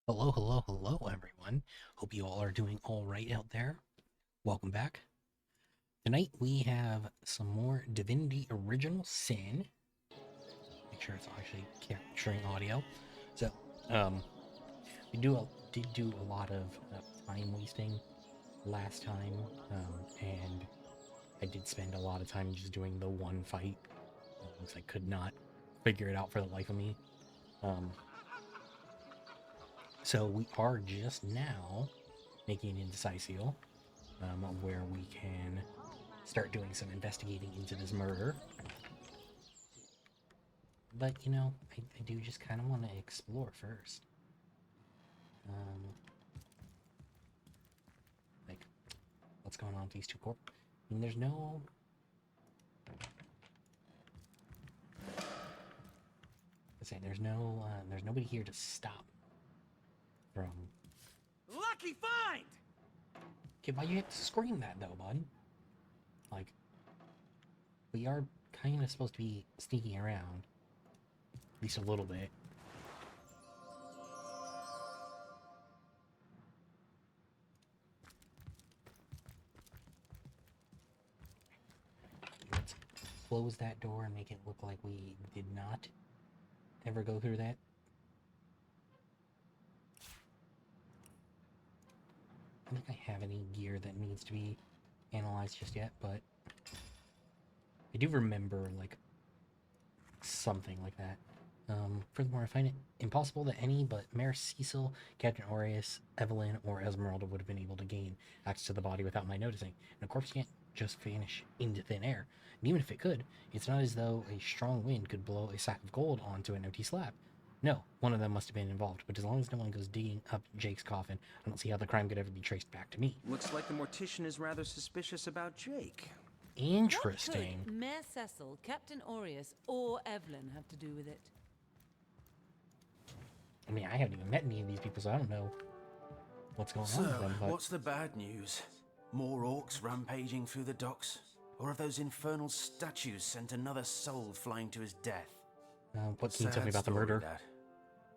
Hello, hello, hello, everyone. Hope you all are doing all right out there. Welcome back. Tonight we have some more Divinity Original Sin. Make sure it's actually capturing audio. So, um, did do a lot of time wasting last time, and I did spend a lot of time just doing the one fight because I could not figure it out for the life of me. Um, so we are just now making it into Cyseal, where we can start doing some investigating into this murder. But, I do just kind of want to explore first. Um, like, what's going on with these two corp? I mean, there's nobody here to stop from. Lucky find! Okay, why you have to scream that though, bud? Like, we are kind of supposed to be sneaking around, at least a little bit. Let's close that door and make it look like we did not ever go through that. I don't think I have any gear that needs to be analyzed just yet, but I do remember, like, something like that. Furthermore, I find it impossible that any but Mayor Cecil, Captain Aureus, Evelyn, or Esmeralda would have been able to gain access to the body without my noticing. And a corpse can't just vanish into thin air. And even if it could, it's not as though a strong wind could blow a sack of gold onto an empty slab. No, one of them must have been involved, but as long as no one goes digging up Jake's coffin, I don't see how the crime could ever be traced back to me. Looks like the mortician is rather suspicious about Jake. What Interesting. could Mayor Cecil, Captain Aureus, or Evelyn have to do with it? I mean, I haven't even met any of these people, so I don't know what's going So, on with them, but what's the bad news? More orcs rampaging through the docks? Or have those infernal statues sent another soul flying to his death? what can you tell me Sad about the story, murder? that.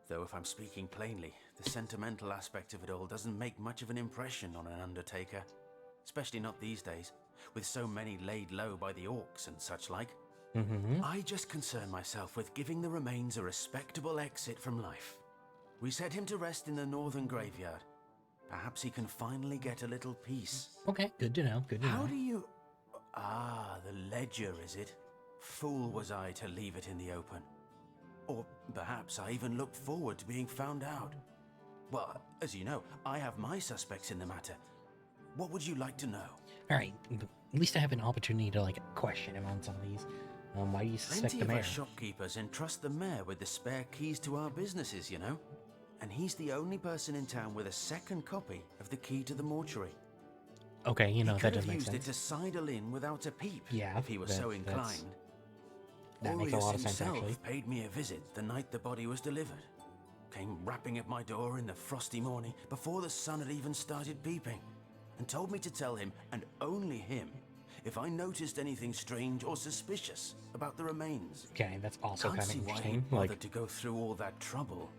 Though if I'm speaking plainly, the sentimental aspect of it all doesn't make much of an impression on an undertaker. Especially not these days, with so many laid low by the orcs and such like. Mm-hmm. I just concern myself with giving the remains a respectable exit from life. We set him to rest in the northern graveyard. Perhaps he can finally get a little peace. Okay, good to know. Good to How know. do you... Ah, the ledger, is it? Fool was I to leave it in the open. Or perhaps I even looked forward to being found out. Well, as you know, I have my suspects in the matter. What would you like to know? All right, at least I have an opportunity to like question him on some of these. Why do you suspect Plenty the of mayor? us shopkeepers entrust the mayor with the spare keys to our businesses, you know? And he's the only person in town with a second copy of the key to the mortuary. Okay, He that could does have make used it sense. to sidle in without a peep, Yeah, if he was so inclined. That makes a Aureus lot of sense, himself actually. paid me a visit the night the body was delivered. Came rapping at my door in the frosty morning before the sun had even started peeping, and told me to tell him, and only him, if I noticed anything strange or suspicious about the remains. Okay, that's also Can't kind of see why he interesting. bothered Like, to go through all that trouble,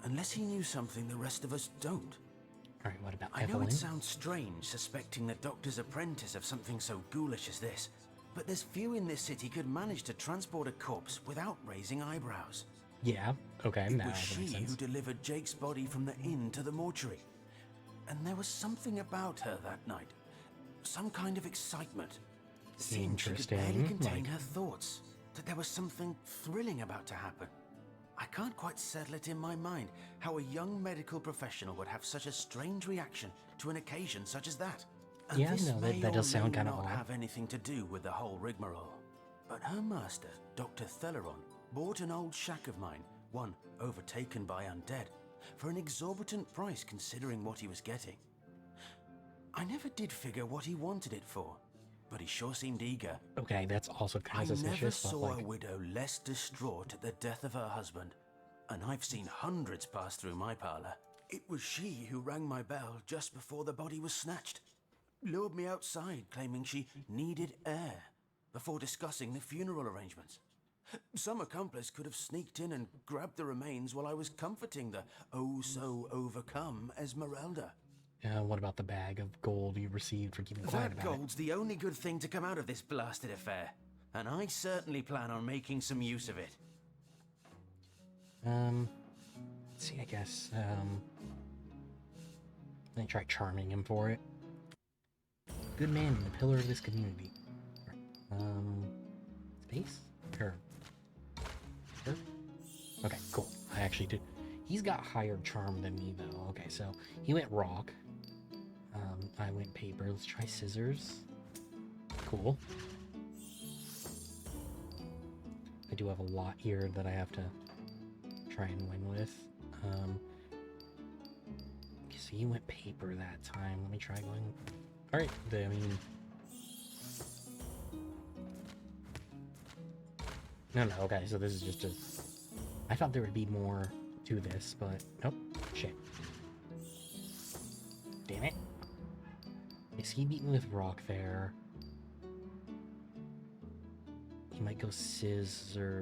unless he knew something the rest of us don't. all right, what about I know Evelyn? it sounds strange suspecting the doctor's apprentice of something so ghoulish as this, but there's few in this city could manage to transport a corpse without raising eyebrows. Yeah, okay, It that was also she makes who sense. delivered Jake's body from the inn to the mortuary. And there was something about her that night. Some kind of excitement. Seemed she could barely Interesting, contain like- her thoughts. That there was something thrilling about to happen. I can't quite settle it in my mind how a young medical professional would have such a strange reaction to an occasion such as that. And Yeah, this no, may that or does sound may kind of not odd. have anything to do with the whole rigmarole. But her master, Dr. Theleron, bought an old shack of mine, one overtaken by undead, for an exorbitant price considering what he was getting. I never did figure what he wanted it for, but he sure seemed eager. Okay, that's also kind I of never suspicious, but saw like, a widow less distraught at the death of her husband, and I've seen hundreds pass through my parlor. It was she who rang my bell just before the body was snatched, lured me outside claiming she needed air, before discussing the funeral arrangements. Some accomplice could have sneaked in and grabbed the remains while I was comforting the oh-so-overcome Esmeralda. What about the bag of gold you received for keeping quiet That about gold's the only good thing to come out of this blasted affair, and I certainly plan on making some use of it. it? Let's see, I guess, let me try charming him for it. Good man and the pillar of this community. Space? Sure. Sure? Okay, cool. I actually did. He's got higher charm than me, though. Okay, so he went rock. I went paper. Let's try scissors. Cool. I do have a lot here that I have to try and win with. Okay, so you went paper that time. Let me try going... Alright, I mean... No, okay, so this is just a... I thought there would be more to this, but... Nope. Shit. Damn it. Is he beat me with rock there? He might go scissors...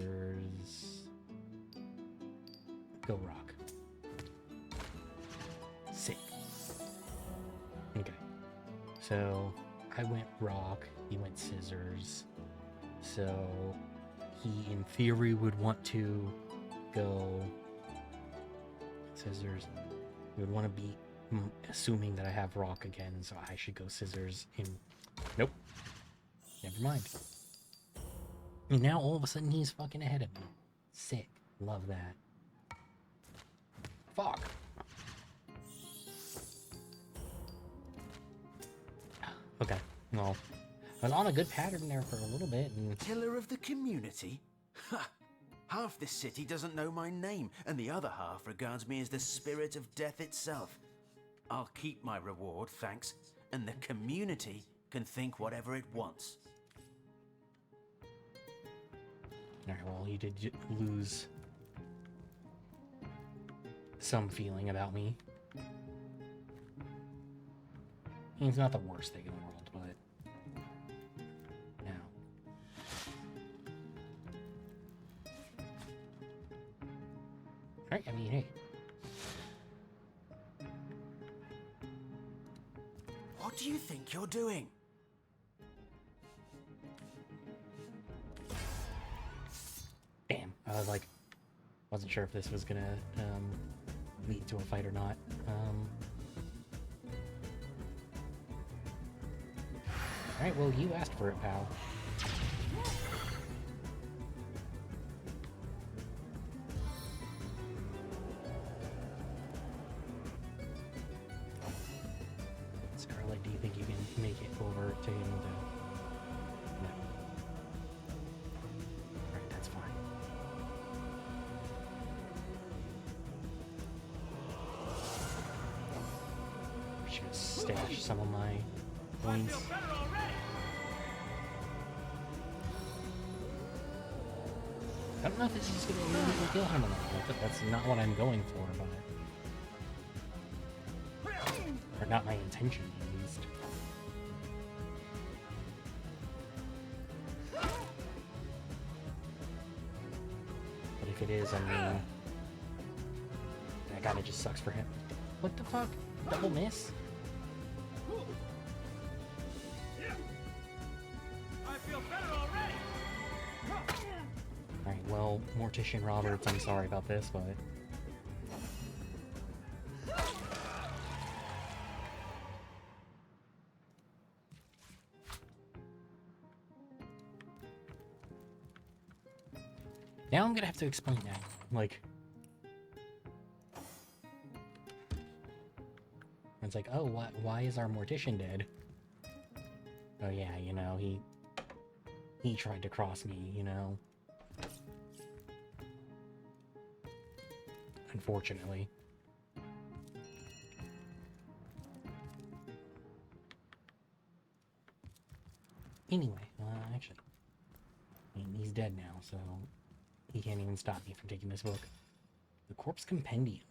Go rock. Sick. Okay. So, I went rock, he went scissors. So, he in theory would want to go scissors. He would want to be assuming that I have rock again, so I should go scissors in... Nope. Never mind. And now all of a sudden he's fucking ahead of me. Sick. Love that. Fuck. Okay, well, I was on a good pattern there for a little bit, and... Killer of the community? Ha! Half this city doesn't know my name, and the other half regards me as the spirit of death itself. I'll keep my reward, thanks, and the community can think whatever it wants. Alright, well, you did lose some feeling about me. It's not the worst thing in the world, but... Now. Alright, I mean, hey. What do you think you're doing? Damn, I was like... Wasn't sure if this was gonna lead to a fight or not. Alright, well, you asked for it, pal. Scarlet, do you think you can make it over to him to... No. Alright, that's fine. I should stash some of my points. I don't know if this is going to immediately kill him or not. That's not what I'm going for, but... Or not my intention, at least. But if it is, I mean... That kinda just sucks for him. What the fuck? Double miss? Alright, well, Mortician Roberts, I'm sorry about this, but... Now I'm gonna have to explain that. Like... It's like, oh, why is our Mortician dead? Oh yeah, you know, he tried to cross me, you know. Unfortunately. Anyway, actually, I mean, he's dead now, so he can't even stop me from taking this book. The Corpse Compendium.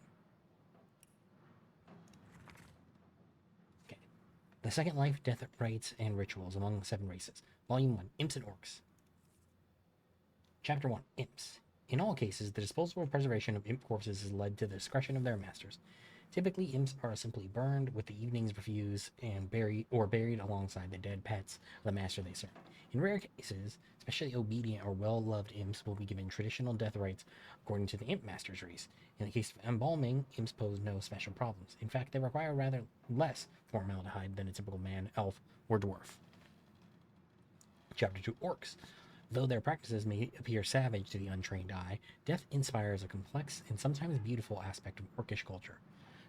Okay. The Second Life, Death Rites, and Rituals Among the Seven Races. Volume 1, Imps and Orcs. Chapter 1, Imps. In all cases, the disposal or preservation of imp corpses has led to the discretion of their masters. Typically, imps are simply burned with the evening's refuse and buried alongside the dead pets of the master they serve. In rare cases, especially obedient or well-loved imps will be given traditional death rites according to the imp master's race. In the case of embalming, imps pose no special problems. In fact, they require rather less formaldehyde than a typical man, elf, or dwarf. Chapter 2, Orcs. Though their practices may appear savage to the untrained eye, death inspires a complex and sometimes beautiful aspect of orcish culture.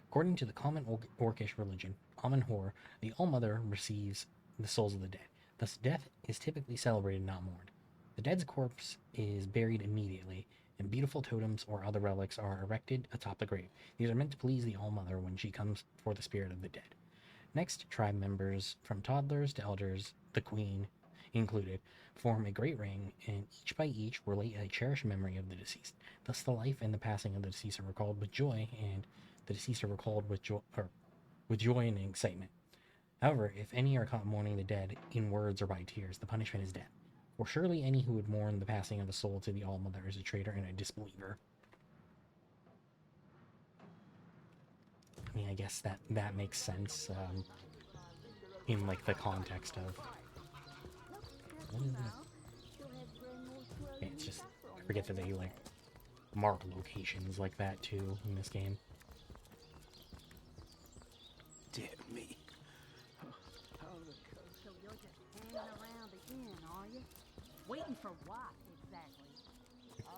According to the common orcish religion, Amen-Hor, the All-Mother receives the souls of the dead. Thus, death is typically celebrated, not mourned. The dead's corpse is buried immediately, and beautiful totems or other relics are erected atop the grave. These are meant to please the All-Mother when she comes for the spirit of the dead. Next, tribe members, from toddlers to elders, the queen included, form a great ring, and each by each relate a cherished memory of the deceased. Thus, the life and the passing of the deceased are recalled with joy, and the deceased are recalled with joy and excitement. However, if any are caught mourning the dead in words or by tears, the punishment is death. For surely any who would mourn the passing of a soul to the All-Mother is a traitor and a disbeliever. I mean, I guess that makes sense in like the context of. Yeah, it's just I forget that they like mark locations like that too in this game. Dear me. So you're just hanging around the inn, are you? Waiting for what, exactly?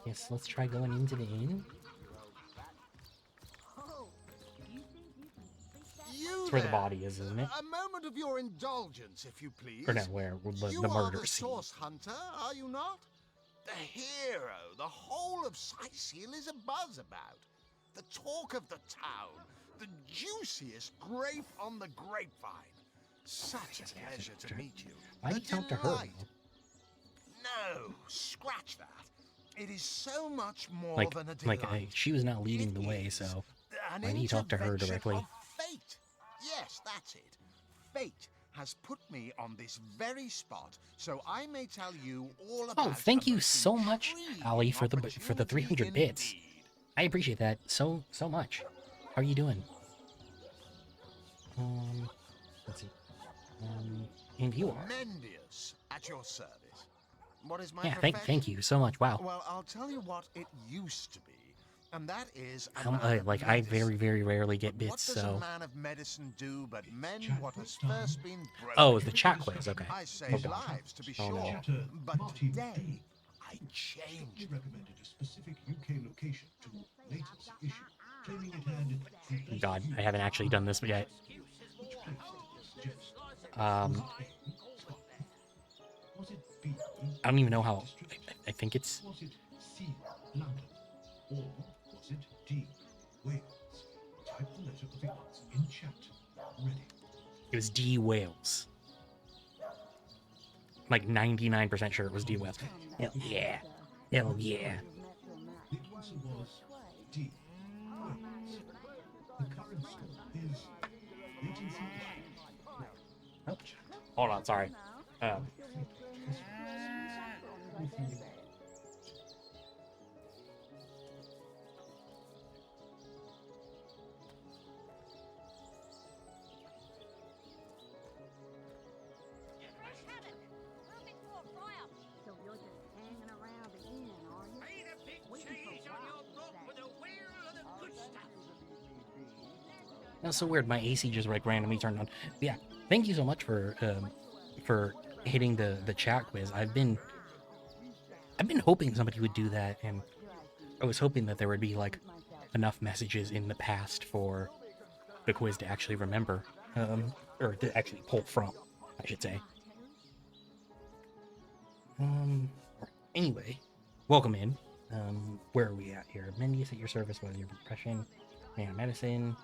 Yes, let's try going into the inn. Oh, you think you can speak that? You That's where the there. body is, isn't it? A moment of your indulgence, if you please. Or no, where the You murder are the scene. source hunter, are you not? The hero the whole of Cyseal is abuzz about. The talk of the town. The juiciest grape on the grapevine. Such a pleasure to meet you. Why do A you talk to her? delight. No, scratch that. It is so much more Like, than a delight. she was not leading the It way, is so an why do you talk to her intervention directly? of fate. Yes, that's it. Fate has put me on this very spot, so I may tell you all about. Oh, thank a you most so much, intriguing Ali, for the 300 opportunity bits. indeed. I appreciate that so much. How are you doing? Let's see. And you are. Mendius at your service. What is my Yeah, profession? thank you so much. Wow. Well, I'll tell you what it used to be, and that is a I man of I very, medicine. very rarely get What bits, does a so. man of medicine do but mend what has first been broken? Oh, it's the chat quiz. Okay. I save Oh, God. lives, to be Oh, sure, no. but today I changed. recommended a specific UK location to latest issue, claiming it had God, I haven't actually done this yet. which place does it suggest? Um, Was it B? I don't even know how. I think it's. Was it C, London? Or was it D, Wales? Type the letter of the answer in chat. Ready. It was D Wales. Like 99% sure it was D Wales. Hell yeah. Hell yeah. The answer was D, Wales. The current score is latency issue. Oh, hold on, sorry. So you're just hanging around the inn, are you? Waiting for what, exactly? That's so weird. My AC just like randomly turned on. But yeah, thank you so much for hitting the chat quiz. I've been hoping somebody would do that, and I was hoping that there would be like enough messages in the past for the quiz to actually remember, or to actually pull from, I should say. Anyway, welcome in. Where are we at here? Mendius at your service, whether your profession, man of medicine.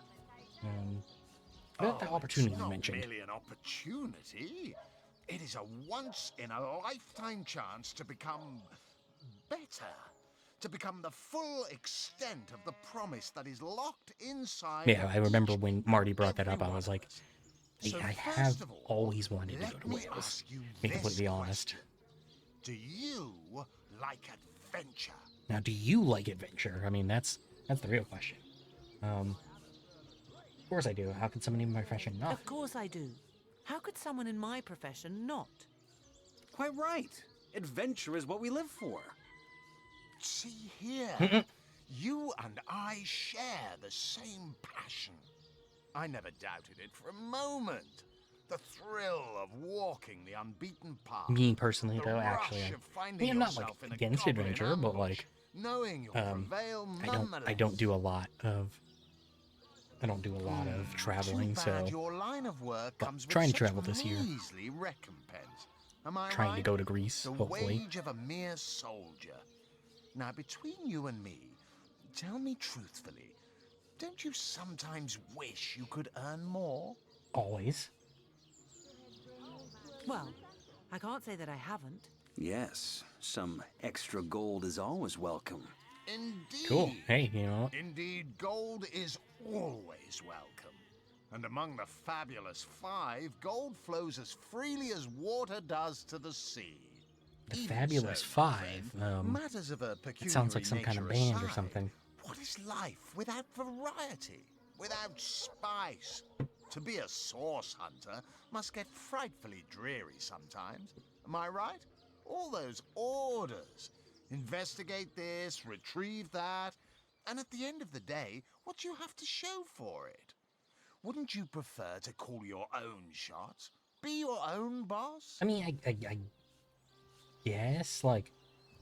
About the opportunity It's you not mentioned. merely an opportunity. It is a once-in-a-lifetime chance to become better. To become the full extent of the promise that is locked inside. Yeah, of I remember each when Marty and brought that up. every I one was of like, us. hey, So I first have of all, always wanted to let go to me Wales. ask you To be this completely honest. question. Do you like adventure. Now, do you like adventure? I mean, that's the real question. Of course I do. How could someone in my profession not? Of course I do. How could someone in my profession not? Quite right. Adventure is what we live for. See here, you and I share the same passion. I never doubted it for a moment. The thrill of walking the unbeaten path. Me personally, the though, rush actually, of finding I'm not like yourself in a against goblin adventure, but ambush, like, knowing you'll prevail I don't do a lot of traveling, Too so bad your line of work but comes with trying to such travel this year. measly recompense. Am I trying to right? go to Greece, The hopefully. wage of a mere soldier. Now, between you and me, tell me truthfully, don't you sometimes wish you could earn more? Always. Well, I can't say that I haven't. Yes, some extra gold is always welcome. Indeed. Cool. Hey, you know what? Indeed, gold is always welcome. And among the fabulous five, gold flows as freely as water does to the sea. The Even Fabulous so, my Five. friend, matters of a It sounds like some pecuniary kind of nature band or aside, something. What is life without variety, without spice? To be a source hunter must get frightfully dreary sometimes. Am I right? All those orders. Investigate this, retrieve that. And at the end of the day, what do you have to show for it? Wouldn't you prefer to call your own shots? Be your own boss? I mean, I guess, like,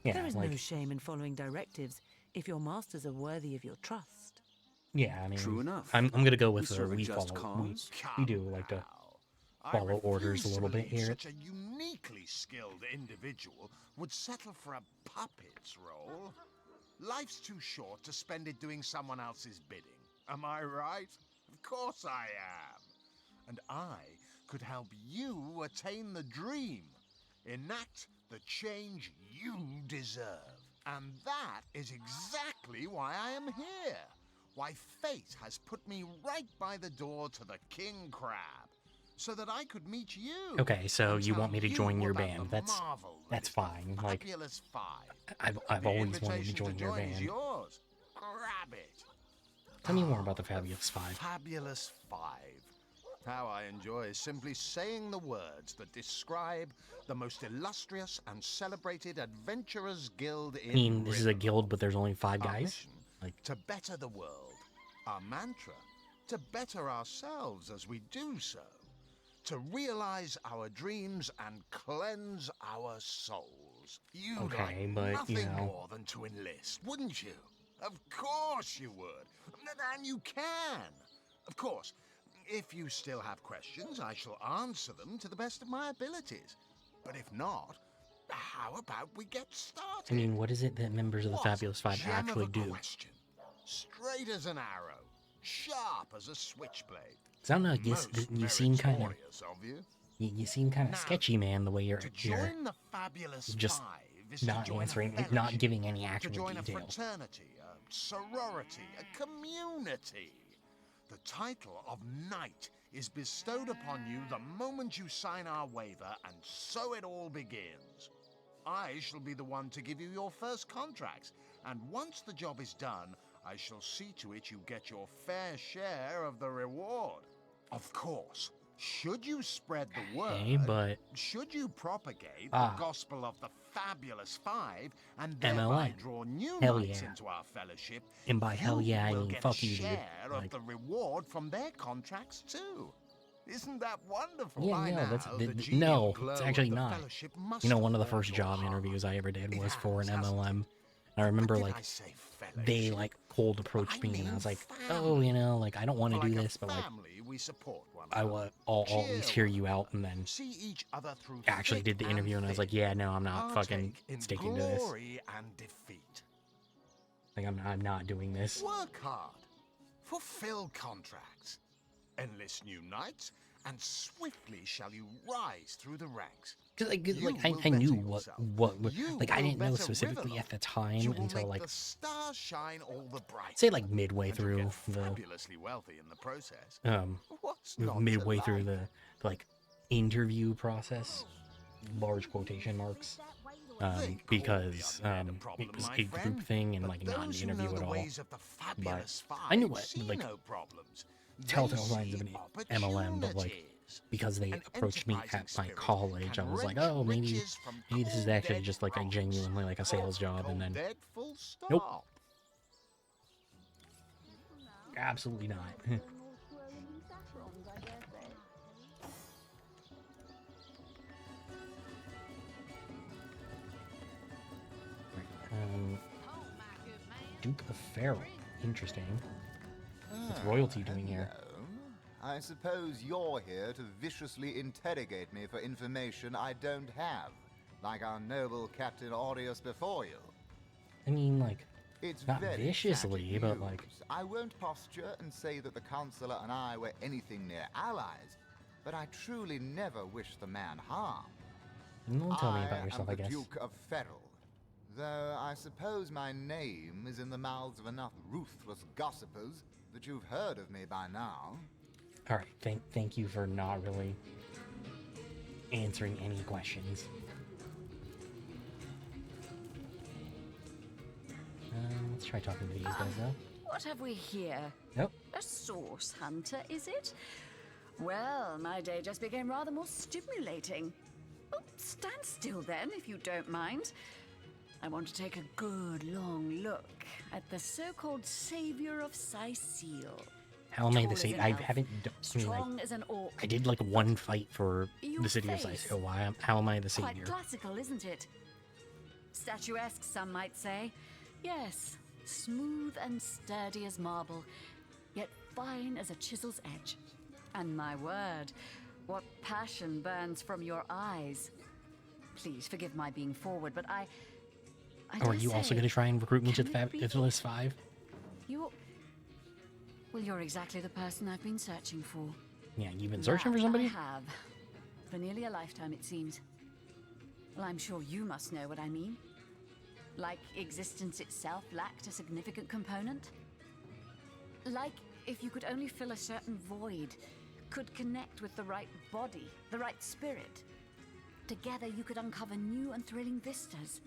yeah, There is like, no shame in following directives if your masters are worthy of your trust. yeah, I mean, True enough. I'm gonna go with We serve a we just follow, cause. we do like to I follow orders a refuse little to bit believe here. Such a uniquely skilled individual would settle for a puppet's role. Life's too short to spend it doing someone else's bidding. Am I right? Of course I am. And I could help you attain the dream, enact the change you deserve. And that is exactly why I am here. Why fate has put me right by the door to the King Crab, so that I could meet you. Okay, so and you tell want me to you join your about band? the That's marvel that that's is the fine. Like, Fabulous Five. I've The always wanted to invitation join your is band. yours. Grab it. Tell me more about the Fabulous Five. Fabulous Five. How I enjoy simply saying the words that describe the most illustrious and celebrated adventurers guild in I mean, this is a Rivendell. guild, but there's only 5 Our guys. mission, Like, to better the world. Our mantra, to better ourselves as we do so. To realize our dreams and cleanse our souls. You'd Okay, like but, nothing you know. more than to enlist, wouldn't you? Of course you would. And you can. Of course, if you still have questions, I shall answer them to the best of my abilities. But if not, how about we get started? I mean, what is it that members of the What Fabulous Five gem of actually a do? question. Straight as an arrow, sharp as a switchblade. Cause I don't know, Most you seem kind of meritorious of you. you seem kind of Now, sketchy, man. The way you're To join the Fabulous just Five is not to join answering, a like, not fellowship, giving any to actual join a detail. fraternity, a sorority, a community. The title of Knight is bestowed upon you the moment you sign our waiver, and so it all begins. I shall be the one to give you your first contracts, and once the job is done, I shall see to it you get your fair share of the reward. Of course, should you spread the word, Okay, but should you propagate Ah. the gospel of the Fabulous Five and thereby MLM. draw new Hell knights yeah. into our fellowship, And by hell yeah, I will mean get fuck a you, dude. share Like, of the reward from their contracts too. Isn't that wonderful? yeah, By no, now, that's the no, genial glow it's of actually the not. fellowship must You know, one have of the warmed first your job heart. interviews I ever did It was for an has, hasn't MLM. it? And I remember, Did like, I say they, fellowship? like, cold I approached me, and I mean was like, family. oh, you know, like, I don't want to For do like a this, but, like, family, we support one I'll another. at least hear Cheer you one out, and then See each other through actually thick did the interview, and I was like, thin. yeah, no, I'm not fucking Partake in sticking to this. glory and defeat. Like, I'm not doing this. Work hard. Fulfill contracts. Enlist new knights, and swiftly shall you rise through the ranks. Because, like, You I will knew better yourself. You like, I will didn't know better specifically Rivendell. at the You time will until, make like, the stars shine all the brighter. say, like, midway and you'll through get the, fabulously wealthy in the process. What's you know, not to midway through like? the like interview process, large quotation marks. because it was a group thing and like not an interview at all. But I knew what like telltale signs of an MLM, but like because they approached me at my college, I was like, oh, maybe this is actually just like a genuinely like a sales job, and then nope, absolutely not. More swirling and saffrons, I dare say. Duke of Farrell, interesting. What's royalty doing here? I suppose you're here to viciously interrogate me for information I don't have, like our noble Captain Aureus before you. I mean, like, It's not very viciously, tragic but news. like, I won't posture and say that the Chancellor and I were anything near allies, but I truly never wish the man harm. don't tell me about yourself, am I the guess. Duke of Ferrell, though I suppose my name is in the mouths of enough ruthless gossipers that you've heard of me by now. All right, thank you for not really answering any questions. Let's try talking to these guys though. What have we here? Nope. A source hunter, is it? Well, my day just became rather more stimulating. Oh, stand still then, if you don't mind. I want to take a good long look at the so-called savior of Cyseal. How am I Tall the as same? an I elf, haven't. I mean, strong like, as an orc. I did like one fight for Your the city of face. Cyseal. How am I the Quite savior? classical, isn't it? Statuesque, some might say. Yes, smooth and sturdy as marble, yet fine as a chisel's edge. And my word, what passion burns from your eyes. Please forgive my being forward, but I Or are you also going to try and recruit me to the can it be? Fabulous Five? You're exactly the person I've been searching for. Yeah, you've been searching for That somebody? I have. For nearly a lifetime, it seems. Well, I'm sure you must know what I mean. Like existence itself lacked a significant component. Like if you could only fill a certain void, could connect with the right body, the right spirit. Together you could uncover new and thrilling vistas.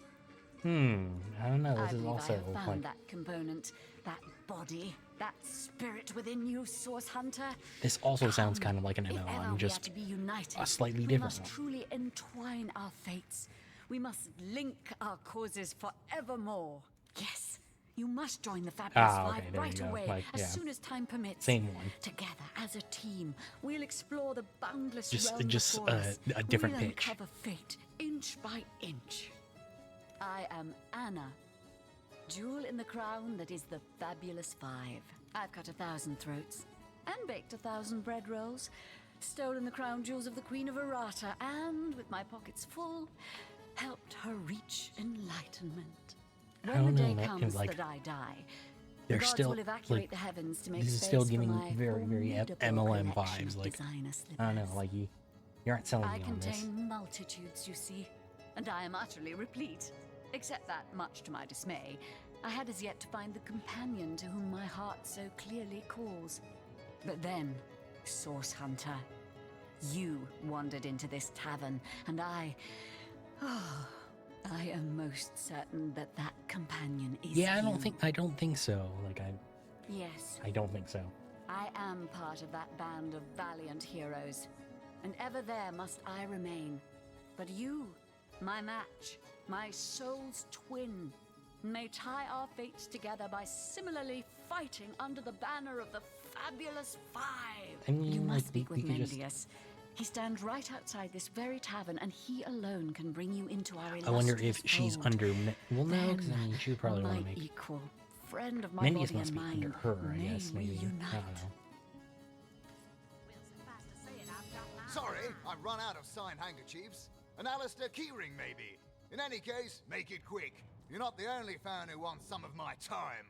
I don't know. I This is believe I also have found like that component, that body, that spirit within you, Source Hunter. this also sounds Come, kind of like an if ever MMO. I'm we are just to be united, a slightly we different must one. truly entwine our fates. We must link our causes forevermore. Yes, you must join the Fabulous Ah, okay, Five there you right go. away, Like, as yeah. soon as time permits. Same one. Together, as a team, we'll explore the boundless Just- realm just, before us. a different we'll pitch. uncover fate, inch by inch. I am Anna, jewel in the crown that is the Fabulous Five. I've cut 1,000 throats and baked 1,000 bread rolls, stolen the crown jewels of the Queen of Errata, and with my pockets full, helped her reach enlightenment. I When don't the know, day man, comes like, that I die, they're the gods still will evacuate like the heavens to make this is space still for giving my very formidable MLM collection vibes. of Like designer I don't know, slippers. like you aren't selling I me on this. contain multitudes, you see, and I am utterly replete. Except that, much to my dismay, I had as yet to find the companion to whom my heart so clearly calls. But then, Source Hunter, you wandered into this tavern, and I am most certain that that companion is Yeah, you. I don't think so. Like Yes, I don't think so. I am part of that band of valiant heroes, and ever there must I remain. But you, my match, my soul's twin, may tie our fates together by similarly fighting under the banner of the Fabulous Five. I mean, You like, must speak we with could just- Mendius. He stands right outside this very tavern, and he alone can bring you into our illustrious I wonder if she's fold. under. Well, no, because I Then, mean, she would probably want to my make. equal, friend of my Mendius body must and be mind, under her, I may guess. Maybe. I don't reunite. know. Sorry, I've run out of signed handkerchiefs. An Alistair Keyring, maybe. In any case, make it quick. You're not the only fan who wants some of my time.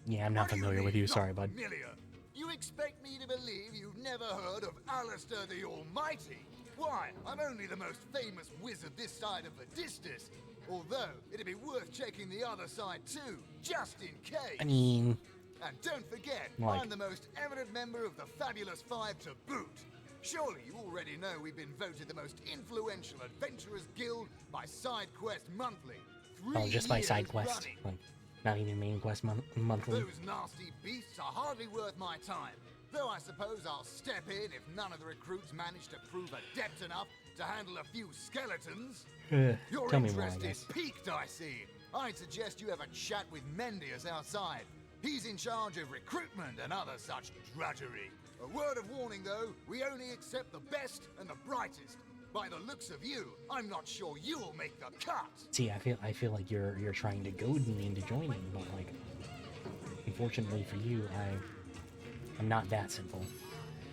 Yeah, I'm not What do familiar with mean, you. not Sorry, bud. Familiar? You expect me to believe you've never heard of Alistair the Almighty? Why, I'm only the most famous wizard this side of Vadistus. Although, it'd be worth checking the other side too, just in case. I mean, And don't forget, Like- I'm the most eminent member of the Fabulous Five to boot. Surely you already know we've been voted the most influential adventurers guild by Side Quest Monthly. Oh, just by side years quest, running. like not even main quest monthly. Those nasty beasts are hardly worth my time. Though I suppose I'll step in if none of the recruits manage to prove adept enough to handle a few skeletons. Your Tell me more, I interest is guess. piqued, I see. I'd suggest you have a chat with Mendius outside. He's in charge of recruitment and other such drudgery. A word of warning, though, we only accept the best and the brightest. By the looks of you, I'm not sure you'll make the cut. See, I feel like you're trying to goad me into joining, but like, unfortunately for you, I'm not that simple.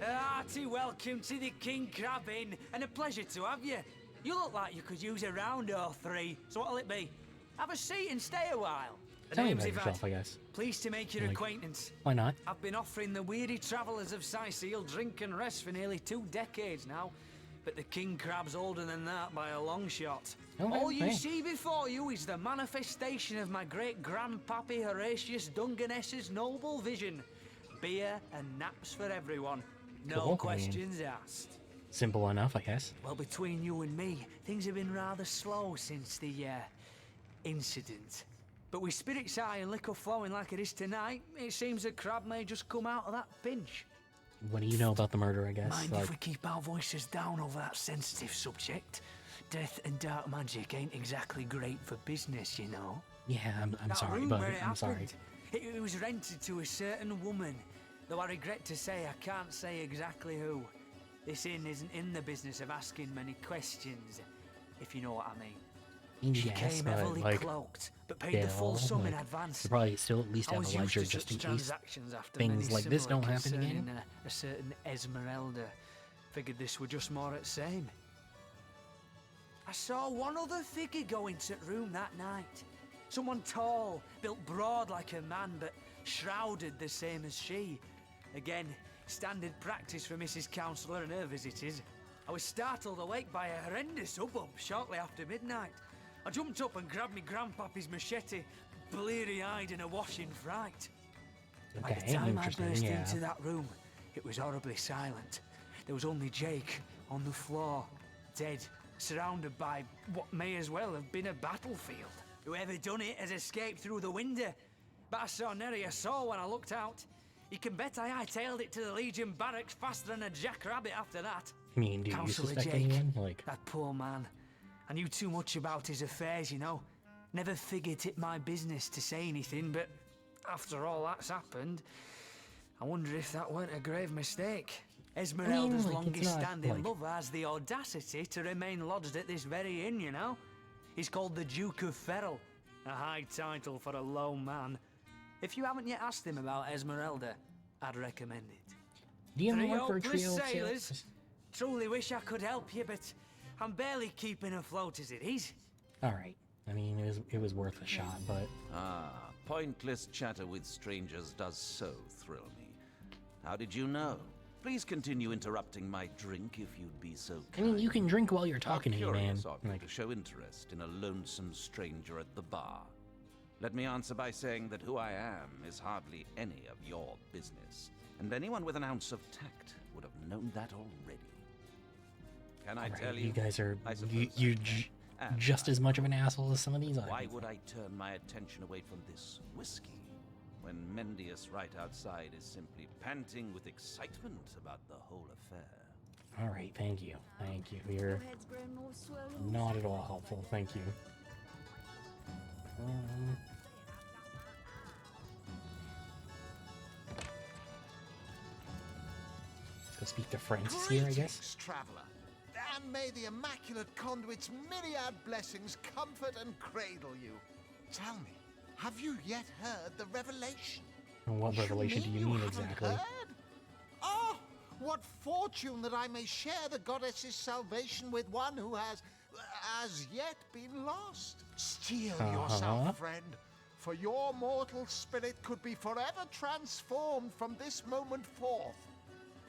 Hearty welcome to the King Crab Inn, and a pleasure to have you. You look like you could use a round or three, so what'll it be? Have a seat and stay a while. The Tell me name's about Ivad. yourself, I guess. Pleased to make your Like, acquaintance. Why not? I've been offering the weary travellers of Cyseal drink and rest for nearly 2 decades now, but the King Crab's older than that by a long shot. Okay, All you hey. see before you is the manifestation of my great-grandpappy Horatius Dungeness's noble vision. Beer and naps for everyone. No Cool, I mean- questions asked. Simple enough, I guess. Well, between you and me, things have been rather slow since the incident. But with spirits high and liquor flowing like it is tonight, it seems the crab may just come out of that pinch. What do you know about the murder, I guess? Mind Like, if we keep our voices down over that sensitive subject? Death and dark magic ain't exactly great for business, you know. yeah, I'm That sorry, room but where it I'm sorry. happened, it was rented to a certain woman. Though I regret to say I can't say exactly who. This inn isn't in the business of asking many questions, if you know what I mean. She Yes, came but heavily like, cloaked, but paid the full still, sum in like, advance. you probably still at least I have was a used ledger to just in such case transactions after things many like this similar don't happen again. concerning a certain Esmeralda. Figured this were just more at same. I saw one other figure go into the room that night. Someone tall, built broad like a man, but shrouded the same as she. Again, standard practice for Mrs. Counselor and her visitors. I was startled awake by a horrendous hubbub shortly after midnight. I jumped up and grabbed me grandpappy's machete, bleary-eyed and awash in fright. By Okay, the time I interesting, burst yeah. into that room, it was horribly silent. There was only Jake on the floor, dead, surrounded by what may as well have been a battlefield. Whoever done it has escaped through the window, but I saw nary a soul when I looked out. You can bet I hightailed it to the Legion barracks faster than a jackrabbit after that. I mean, do you Counselor suspect Jake, anyone? Like, that poor man. I knew too much about his affairs, you know. Never figured it my business to say anything, but after all that's happened, I wonder if that weren't a grave mistake. Esmeralda's like, it's not, longest-standing like- lover has the audacity to remain lodged at this very inn, you know. He's called the Duke of Ferrell, a high title for a low man. If you haven't yet asked him about Esmeralda, I'd recommend it. do you ever 3 work for a hopeless trio of sailors. sailors? Truly wish I could help you, but I'm barely keeping afloat as it is. All right. I mean, it was worth a shot, but Ah, pointless chatter with strangers does so thrill me. How did you know? Please continue interrupting my drink if you'd be so I kind. mean, you can drink while you're How talking to me, man. curious of you Like, to show interest in a lonesome stranger at the bar. Let me answer by saying that who I am is hardly any of your business, and anyone with an ounce of tact would have known that already. Can I all right, tell you guys are I suppose you I can. And just as much of an asshole as some of these Why others. would I turn my attention away from this whiskey when Mendius right outside is simply panting with excitement about the whole affair? All right, thank you, thank you. You're Your head's grown more swollen. not at all helpful. Thank you. Let's go speak to Francis here, I guess. Greetings, traveler. And may the Immaculate Conduit's myriad blessings comfort and cradle you. Tell me, have you yet heard the revelation? And what revelation do you mean haven't exactly? Heard? Oh, what fortune that I may share the goddess's salvation with one who has, as yet, been lost. Steel yourself, friend, for your mortal spirit could be forever transformed from this moment forth.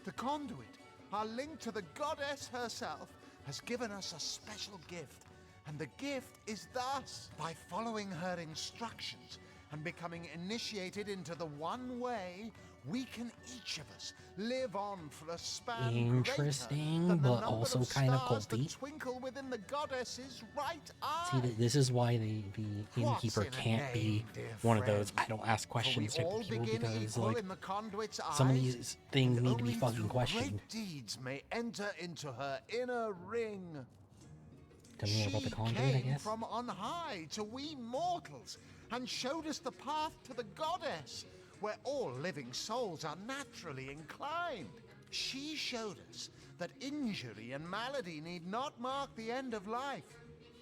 The conduit, our link to the goddess herself, has given us a special gift. And the gift is thus: by following her instructions and becoming initiated into the one way, we can each of us live on for a span Interesting, greater than the but number also of kind of stars that culty. twinkle within the goddess's right eye. See, this is why the innkeeper What's in a can't be name, dear one of friend? those I don't ask For we questions type all of people, begin because equal like in the conduit's some of eyes, these things and need to be only fucking through questioned. Great deeds may enter into her inner ring. Tell me more about the She conduit, I came guess. from on high to we mortals and showed us the path to the goddess, where all living souls are naturally inclined. She showed us that injury and malady need not mark the end of life,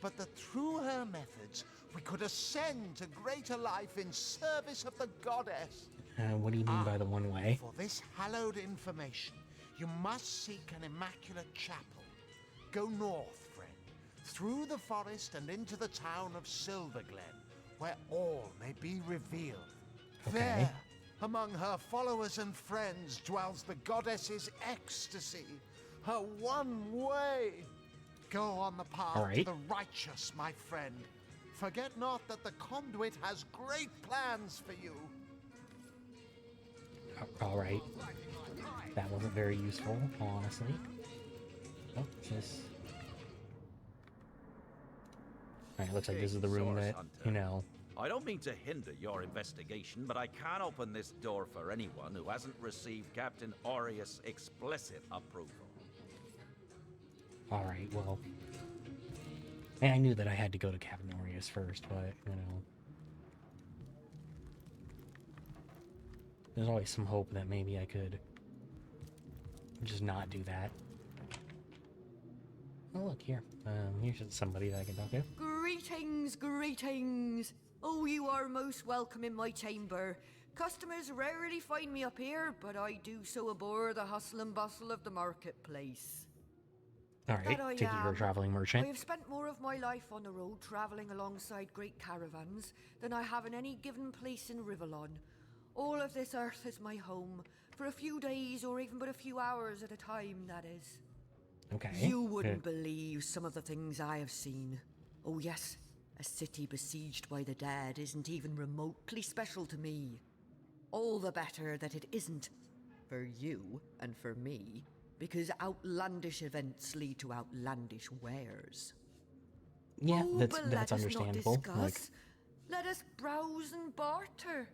but that through her methods we could ascend to greater life in service of the goddess. What do you mean by the one way? For this hallowed information, you must seek an immaculate chapel. Go north, friend, through the forest and into the town of Silverglen, where all may be revealed. Okay. There, among her followers and friends, dwells the goddess's ecstasy, her one way. Go on the path All to right. the righteous, my friend. Forget not that the conduit has great plans for you. All right. That wasn't very useful, honestly. Oh, this. Alright, looks like this is the room Source that, Hunter. you know. I don't mean to hinder your investigation, but I can't open this door for anyone who hasn't received Captain Aureus' explicit approval. Alright, well. And I knew that I had to go to Captain Aureus first, but, you know. There's always some hope that maybe I could just not do that. Oh, look here. Here's somebody that I can talk to. Greetings, greetings. Oh, you are most welcome in my chamber. Customers rarely find me up here, but I do so abhor the hustle and bustle of the marketplace. Alright, That I take it you're a am. traveling I merchant. have spent more of my life on the road traveling alongside great caravans than I have in any given place in Rivellon. All of this earth is my home, for a few days or even but a few hours at a time, that is. Okay. You wouldn't believe some of the things I have seen. Oh yes, a city besieged by the dead isn't even remotely special to me. All the better that it isn't for you and for me, because outlandish events lead to outlandish wares. Yeah, Oh, that's but let us not understandable. discuss. Like, Let us browse and barter.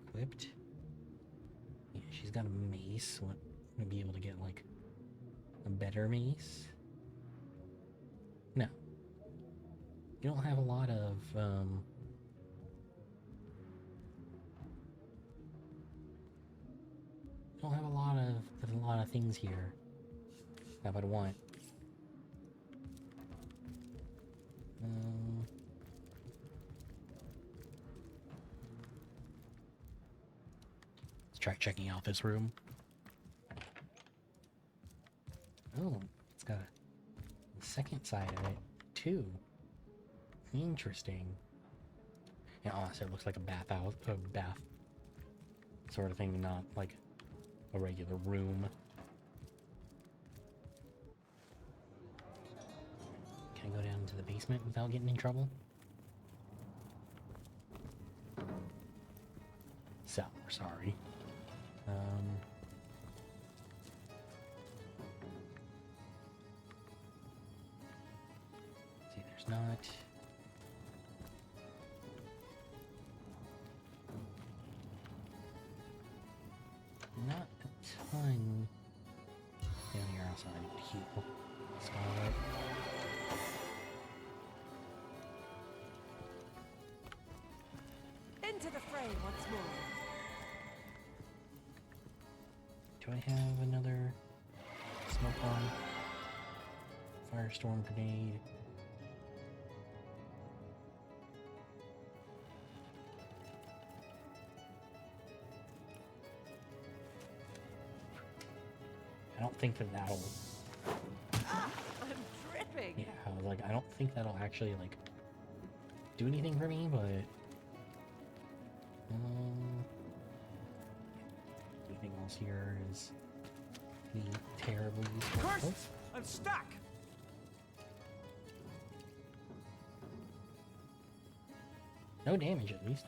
Equipped. Yeah, she's got a mace. What, gonna be able to get like a better mace? No. You don't have a lot of you don't have a lot of things here that I would want. Let's try checking out this room. Oh, it's got a second side of it, too. Interesting. Yeah, honestly, it looks like a bath sort of thing, not like a regular room. Can I go down to the basement without getting in trouble? So, we're sorry. See, there's not. Not a ton down here outside. I need to heal. Scarlet. Into the fray once more. Do I have another smoke bomb? Firestorm grenade. I don't think that that'll. I'm dripping. Yeah, I was like, I don't think that'll actually like do anything for me, but anything else here is terribly useful. Cursed! I'm stuck! No damage, at least.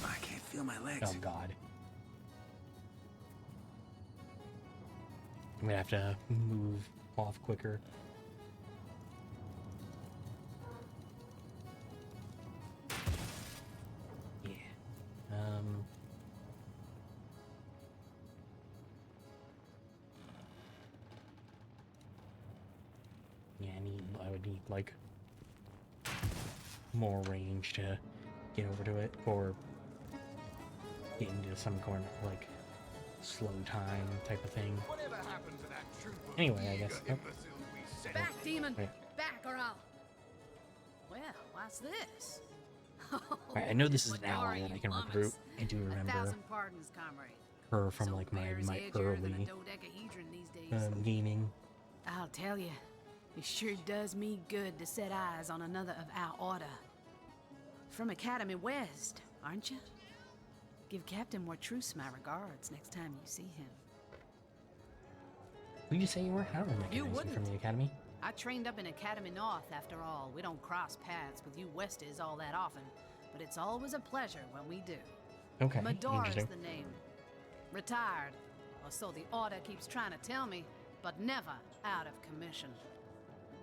I can't feel my legs. Oh god. I'm gonna have to move off quicker. Yeah. Yeah, I would need, like, more range to get over to it, or get into some kind of, like, slow time type of thing. Whatever happened to that troop of Anyway, I eager guess. imbeciles we sent? Back, demon! Right. Back, or I'll... Well, what's this? Right, I know this is an ally Madara, that I you can bummus. recruit. I do A remember thousand pardons, comrade. her from So like my bears edgier than a early dodecahedron these days. gaming. I'll tell you, it sure does me good to set eyes on another of our order. From Academy West, aren't you? Give Captain Mortruce my regards next time you see him. Who did you say you were? I don't remember You from wouldn't. the academy. I trained up in Academy North, after all. We don't cross paths with you Westers all that often, but it's always a pleasure when we do. Okay, Medora's interesting. the name. Retired, or so the order keeps trying to tell me, but never out of commission.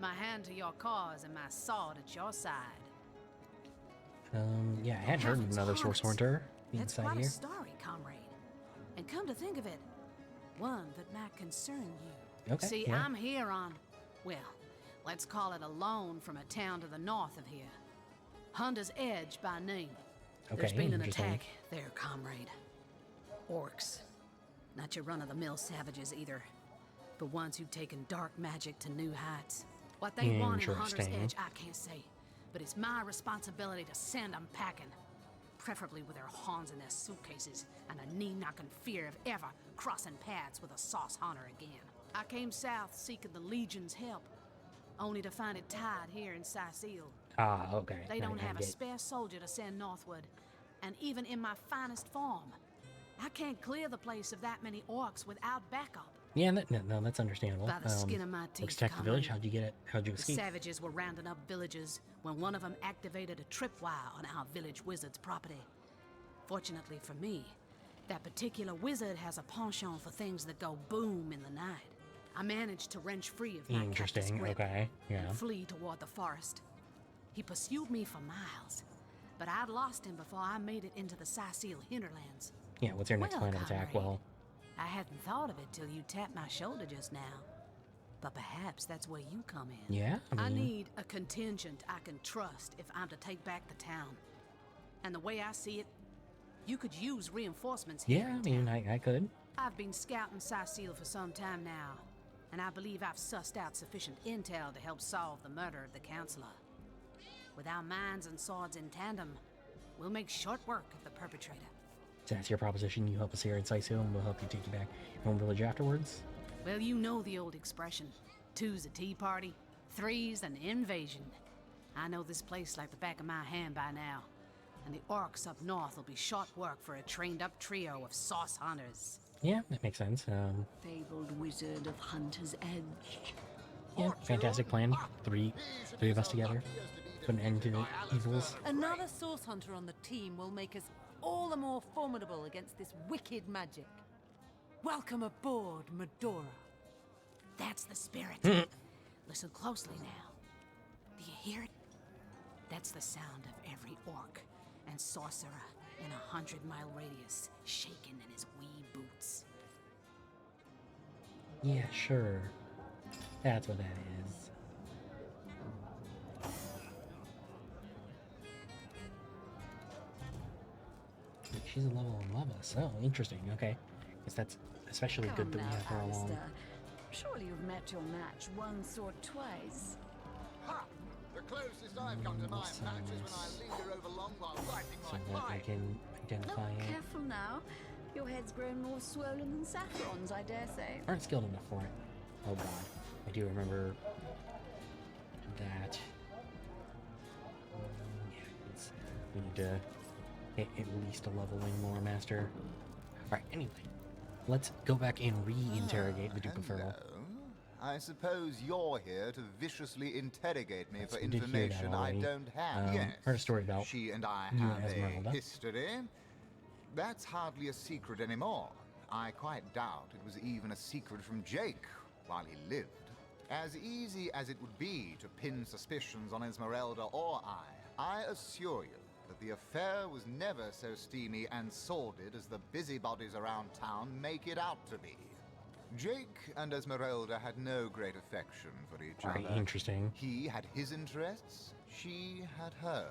My hand to your cause and my sword at your side. Yeah, I had heard of Heavens, another source Hornets. hunter That's inside quite here. a story, comrade. And come to think of it, one that might concern you. Okay, See, yeah. I'm here on, well, let's call it a loan from a town to the north of here. Hunter's Edge by name. There's Okay, been an interesting. attack there, comrade. Orcs. Not your run-of-the-mill savages either, but ones who've taken dark magic to new heights. What they want in Hunter's Interesting. Edge, I can't say, but it's my responsibility to send them packing. Preferably with their horns in their suitcases and a knee-knocking fear of ever crossing paths with a sauce hunter again. I came south seeking the Legion's help, only to find it tied here in Cyseal. Ah, okay. They don't I have a get- spare soldier to send northward, and even in my finest form, I can't clear the place of that many orcs without backup. Yeah, no, that's understandable. By the skin of my Let's teeth, attack the village. comrade. How'd you get it? How'd you The escape? savages were rounding up villagers when one of them activated a tripwire on our village wizard's property. Fortunately for me, that particular wizard has a penchant for things that go boom in the night. I managed to wrench free of my captor's Interesting. grip Okay. Yeah. and flee toward the forest. He pursued me for miles, but I'd lost him before I made it into the Cyseal hinterlands. Yeah. What's your next Well, plan of attack? comrade, Well, I hadn't thought of it till you tapped my shoulder just now. But perhaps that's where you come in. yeah. I I mean, need a contingent I can trust if I'm to take back the town. And the way I see it, you could use reinforcements here yeah. I in mean, town. I could. I've been scouting Cyseal for some time now, and I believe I've sussed out sufficient intel to help solve the murder of the counselor. With our minds and swords in tandem, we'll make short work of the perpetrator. So that's your proposition. You help us here in Cyseal, and we'll help you take you back your own village afterwards. Well, you know the old expression. 2's a tea party, 3's an invasion. I know this place like the back of my hand by now, and the orcs up north will be short work for a trained-up trio of sauce hunters. Yeah, that makes sense. Fabled wizard of Hunter's Edge. Yeah, fantastic plan. Three of us together. Put an end to the evils. Another source hunter on the team will make us all the more formidable against this wicked magic. Welcome aboard, Medora. That's the spirit. Listen closely now. Do you hear it? That's the sound of every orc and sorcerer in a 100-mile radius shaking in his wee boots. Yeah, sure. That's what that is. She's a level above us. Oh, interesting. Okay. Guess that's especially good that we have her along. Alistair. Surely you've met your match once or twice. Ha! The closest I've come to my match is when I linger over long while writing So my that I pipe. can identify it. Careful now. Your head's grown more swollen than Saffron's, I dare say. Aren't skilled enough for it. Oh god. I do remember that. Yeah, we need to hit at least a leveling more master. Alright, anyway. Let's go back and re-interrogate the Duke of Ferrell. I suppose you're here to viciously interrogate me Yes, for we did hear that information I already. don't have. Yes. Heard a story about she and I you and have Esmeralda. a history. That's hardly a secret anymore. I quite doubt it was even a secret from Jake while he lived. As easy as it would be to pin suspicions on Esmeralda or I assure you that the affair was never so steamy and sordid as the busybodies around town make it out to be. Jake and Esmeralda had no great affection for each Right, other. interesting. He had his interests, she had hers,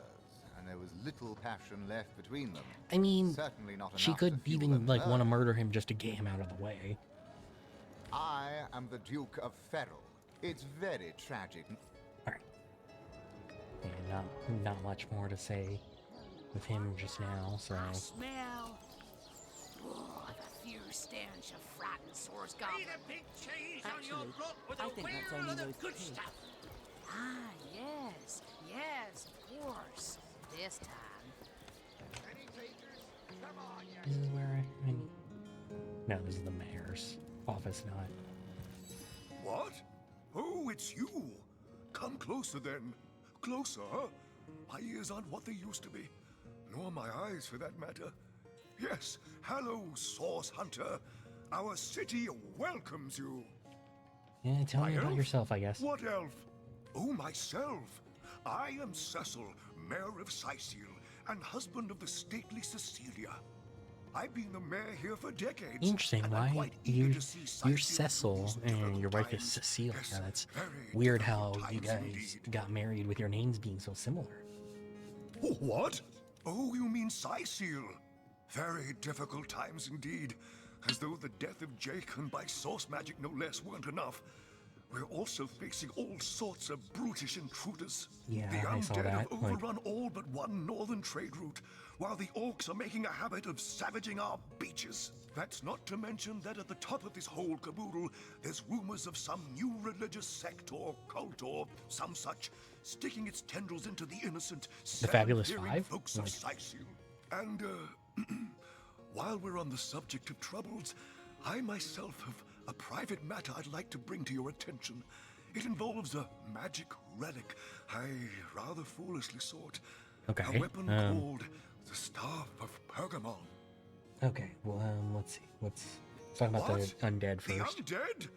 and there was little passion left between them. I mean, Certainly not she enough could to fuel even a like want to murder. murder him just to get him out of the way. I am the Duke of Ferrell. It's very tragic. And not much more to say with him just now. So I smell the fierce stench of frightened source goblin. Actually, I think that's only those pigs. Ah, yes, yes, of course. This time. this is where no, this is the mayor's office, not. What? Oh, it's you. Come closer then. Closer, huh? My ears aren't what they used to be. Nor my eyes, for that matter. Yes, hello, Source Hunter. Our city welcomes you. Yeah, tell me My about elf? yourself, I guess. What elf? Oh, myself. I am Cyseal, Mayor of Cyseal, and husband of the stately Cecilia. I've been the mayor here for decades. Interesting. and I'm Why quite eager you're to see Cyseal through Cecil these and your wife is difficult times. Cecile? Yes, Yeah, that's very weird how difficult you times guys indeed. got married with your names being so similar. Oh, what? Oh, you mean Cyseal? Very difficult times indeed. As though the death of Jake and by source magic no less weren't enough. We're also facing all sorts of brutish intruders. Yeah, the I saw undead that, have like- overrun all but one northern trade route, while the orcs are making a habit of savaging our beaches. That's not to mention that at the top of this whole caboodle, there's rumors of some new religious sect or cult or some such sticking its tendrils into the innocent, The Fabulous seven-fearing Five? folks of Like- Cyseal. And, while we're on the subject of troubles, I myself have a private matter I'd like to bring to your attention. It involves a magic relic I rather foolishly sought. Okay, A weapon called the Staff of Pergamon. Okay, well, let's see. Let's talk about What? the undead The first. undead?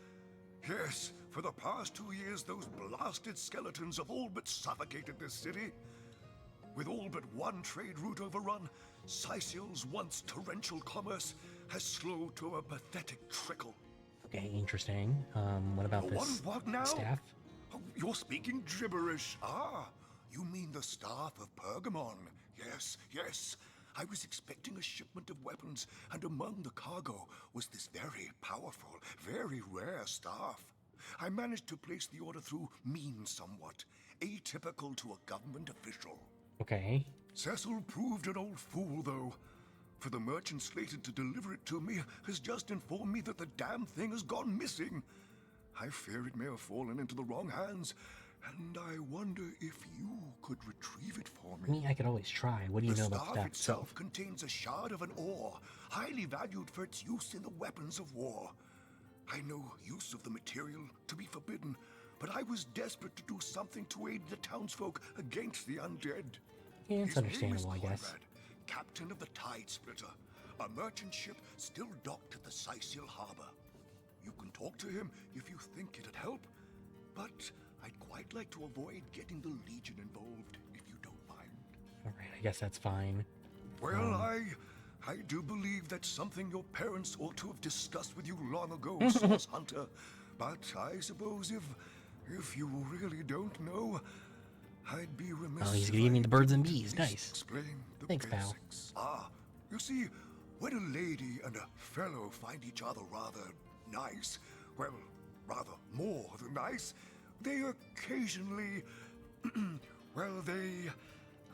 Yes, for the past 2 years, those blasted skeletons have all but suffocated this city. With all but one trade route overrun, Cyseal's once torrential commerce has slowed to a pathetic trickle. Okay, interesting. What about this What now? staff? Oh, you're speaking gibberish. Ah, you mean the Staff of Pergamon. Yes, yes. I was expecting a shipment of weapons, and among the cargo was this very powerful, very rare staff. I managed to place the order through means somewhat, atypical to a government official. Okay. Cecil proved an old fool, though. For the merchant slated to deliver it to me has just informed me that the damn thing has gone missing. I fear it may have fallen into the wrong hands, and I wonder if you could retrieve it for I me. mean, I could always try. What do you The know about staff staff itself contains a shard of an ore, highly valued for its use in the weapons of war. I know use of the material to be forbidden, but I was desperate to do something to aid the townsfolk against the undead. Yeah, it's His name is understandable, I guess. Conrad, captain of the Tide Splitter, a merchant ship still docked at the Cyseal harbor. You can talk to him if you think it'd help, but I'd quite like to avoid getting the Legion involved, if you don't mind. Alright, I guess that's fine. Well, I do believe that's something your parents ought to have discussed with you long ago, Source Hunter. But I suppose if you really don't know, I'd be remiss. Oh, he's if giving me I the birds and didn't at bees. least Nice. Explain the Thanks, pal. basics. Ah, you see, when a lady and a fellow find each other rather nice, well, rather more than nice, they occasionally, well, they.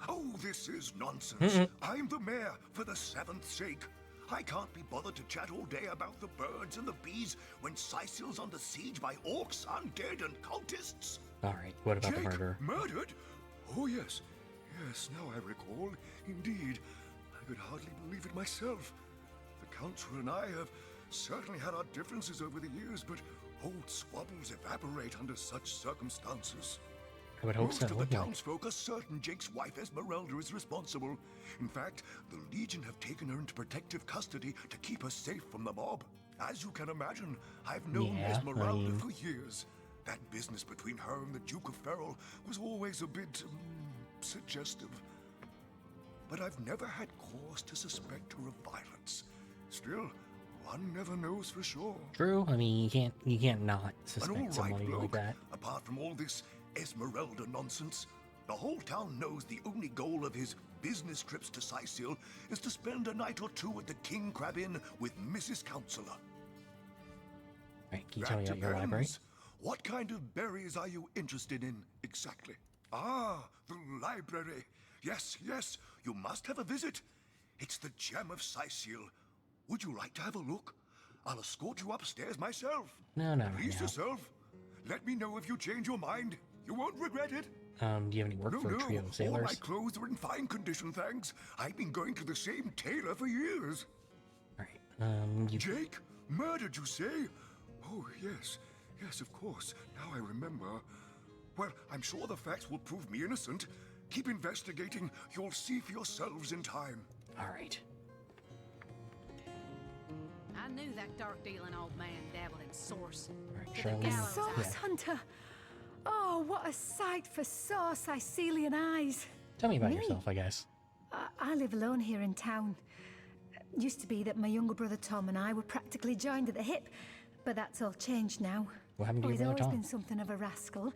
Oh, this is nonsense. I'm the mayor for the seventh sake. I can't be bothered to chat all day about the birds and the bees when Cyseal's under siege by orcs, undead, and cultists. Alright, what about the Jake murder? murdered? Oh, yes. Yes, now I recall. Indeed. I could hardly believe it myself. The Council and I have certainly had our differences over the years, but Old squabbles evaporate under such circumstances. I would hope Most so. of the Like, townsfolk are certain Jake's wife Esmeralda is responsible. In fact, the Legion have taken her into protective custody to keep her safe from the mob. As you can imagine, I've known Yeah, Esmeralda for years. That business between her and the Duke of Ferrol was always a bit suggestive. But I've never had cause to suspect her of violence. Still, one never knows for sure. true. I mean, you can't not An suspect all right somebody like bloke, that. apart from all this Esmeralda nonsense. The whole town knows the only goal of his business trips to Cyseal is to spend a night or two at the King Crab Inn with Mrs. Counselor. Right, can you tell me about your library? What kind of berries are you interested in exactly? Ah, the library. Yes, yes, you must have a visit. It's the gem of Cyseal. Would you like to have a look? I'll escort you upstairs myself. No, no, Please no. yourself. Let me know if you change your mind. You won't regret it. Do you have any work for a trio of All sailors? my clothes are in fine condition, thanks. I've been going to the same tailor for years. Alright, Jake? Murdered, you say? Oh, yes. Yes, of course. Now I remember. Well, I'm sure the facts will prove me innocent. Keep investigating. You'll see for yourselves in time. Alright. I knew that dark-dealing old man dabbled in source. To the Shirley. gallows Sauce house. hunter. Oh, what a sight for sore Cycelian eyes. Tell me about yourself, I guess. I live alone here in town. Used to be that my younger brother Tom and I were practically joined at the hip, but that's all changed now. What happened to your He's brother always Tom? been something of a rascal,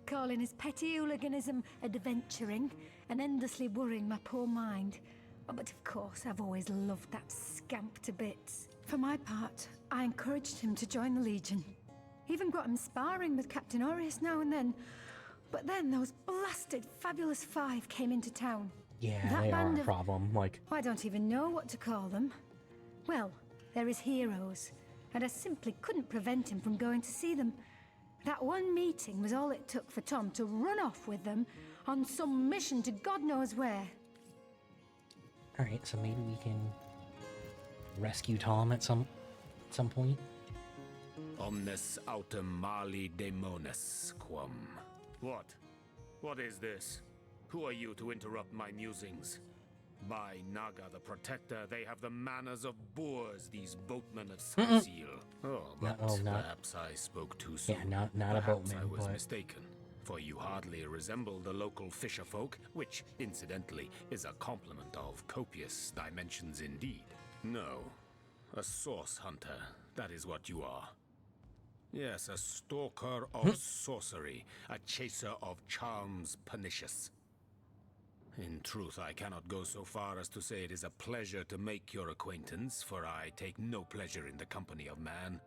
calling his petty hooliganism adventuring and endlessly worrying my poor mind. Oh, but of course, I've always loved that scamp to bits. For my part, I encouraged him to join the Legion. Even got him sparring with Captain Aureus now and then. But then those blasted Fabulous Five came into town. Yeah, That they are band a of- problem. Like, I don't even know what to call them. Well, they're his heroes, and I simply couldn't prevent him from going to see them. That one meeting was all it took for Tom to run off with them on some mission to God knows where. alright, so maybe we can rescue Tom at some point. Omnes autem mali demonis quam. What? What is this? Who are you to interrupt my musings? By Naga the Protector, they have the manners of boors, these boatmen of Cyseal. Oh, but perhaps I spoke too soon. Yeah, not a Perhaps boatman, I was but... mistaken, for you hardly resemble the local fisherfolk, which, incidentally, is a compliment of copious dimensions indeed. No, a source hunter, that is what you are. Yes, a stalker of sorcery, a chaser of charms pernicious. In truth, I cannot go so far as to say it is a pleasure to make your acquaintance, for I take no pleasure in the company of man.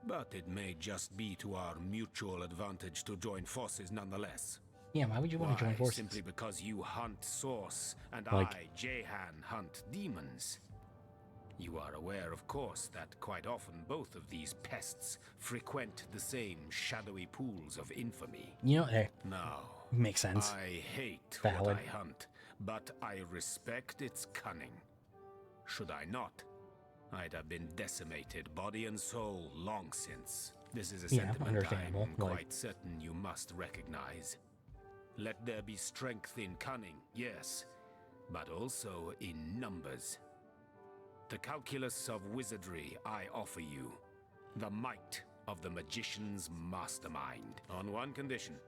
But it may just be to our mutual advantage to join forces nonetheless. Yeah, why would you want to join forces? Simply because you hunt source, and Like- I, Jehan, hunt demons. You are aware, of course, that quite often both of these pests frequent the same shadowy pools of infamy. You know, Now, makes sense. I hate Valid. what I hunt, but I respect its cunning. Should I not, I'd have been decimated, body and soul, long since. This is a Yeah, sentiment understandable, I'm like- quite certain you must recognize. Let there be strength in cunning, yes, but also in numbers. The calculus of wizardry I offer you. The might of the magician's mastermind. On one condition.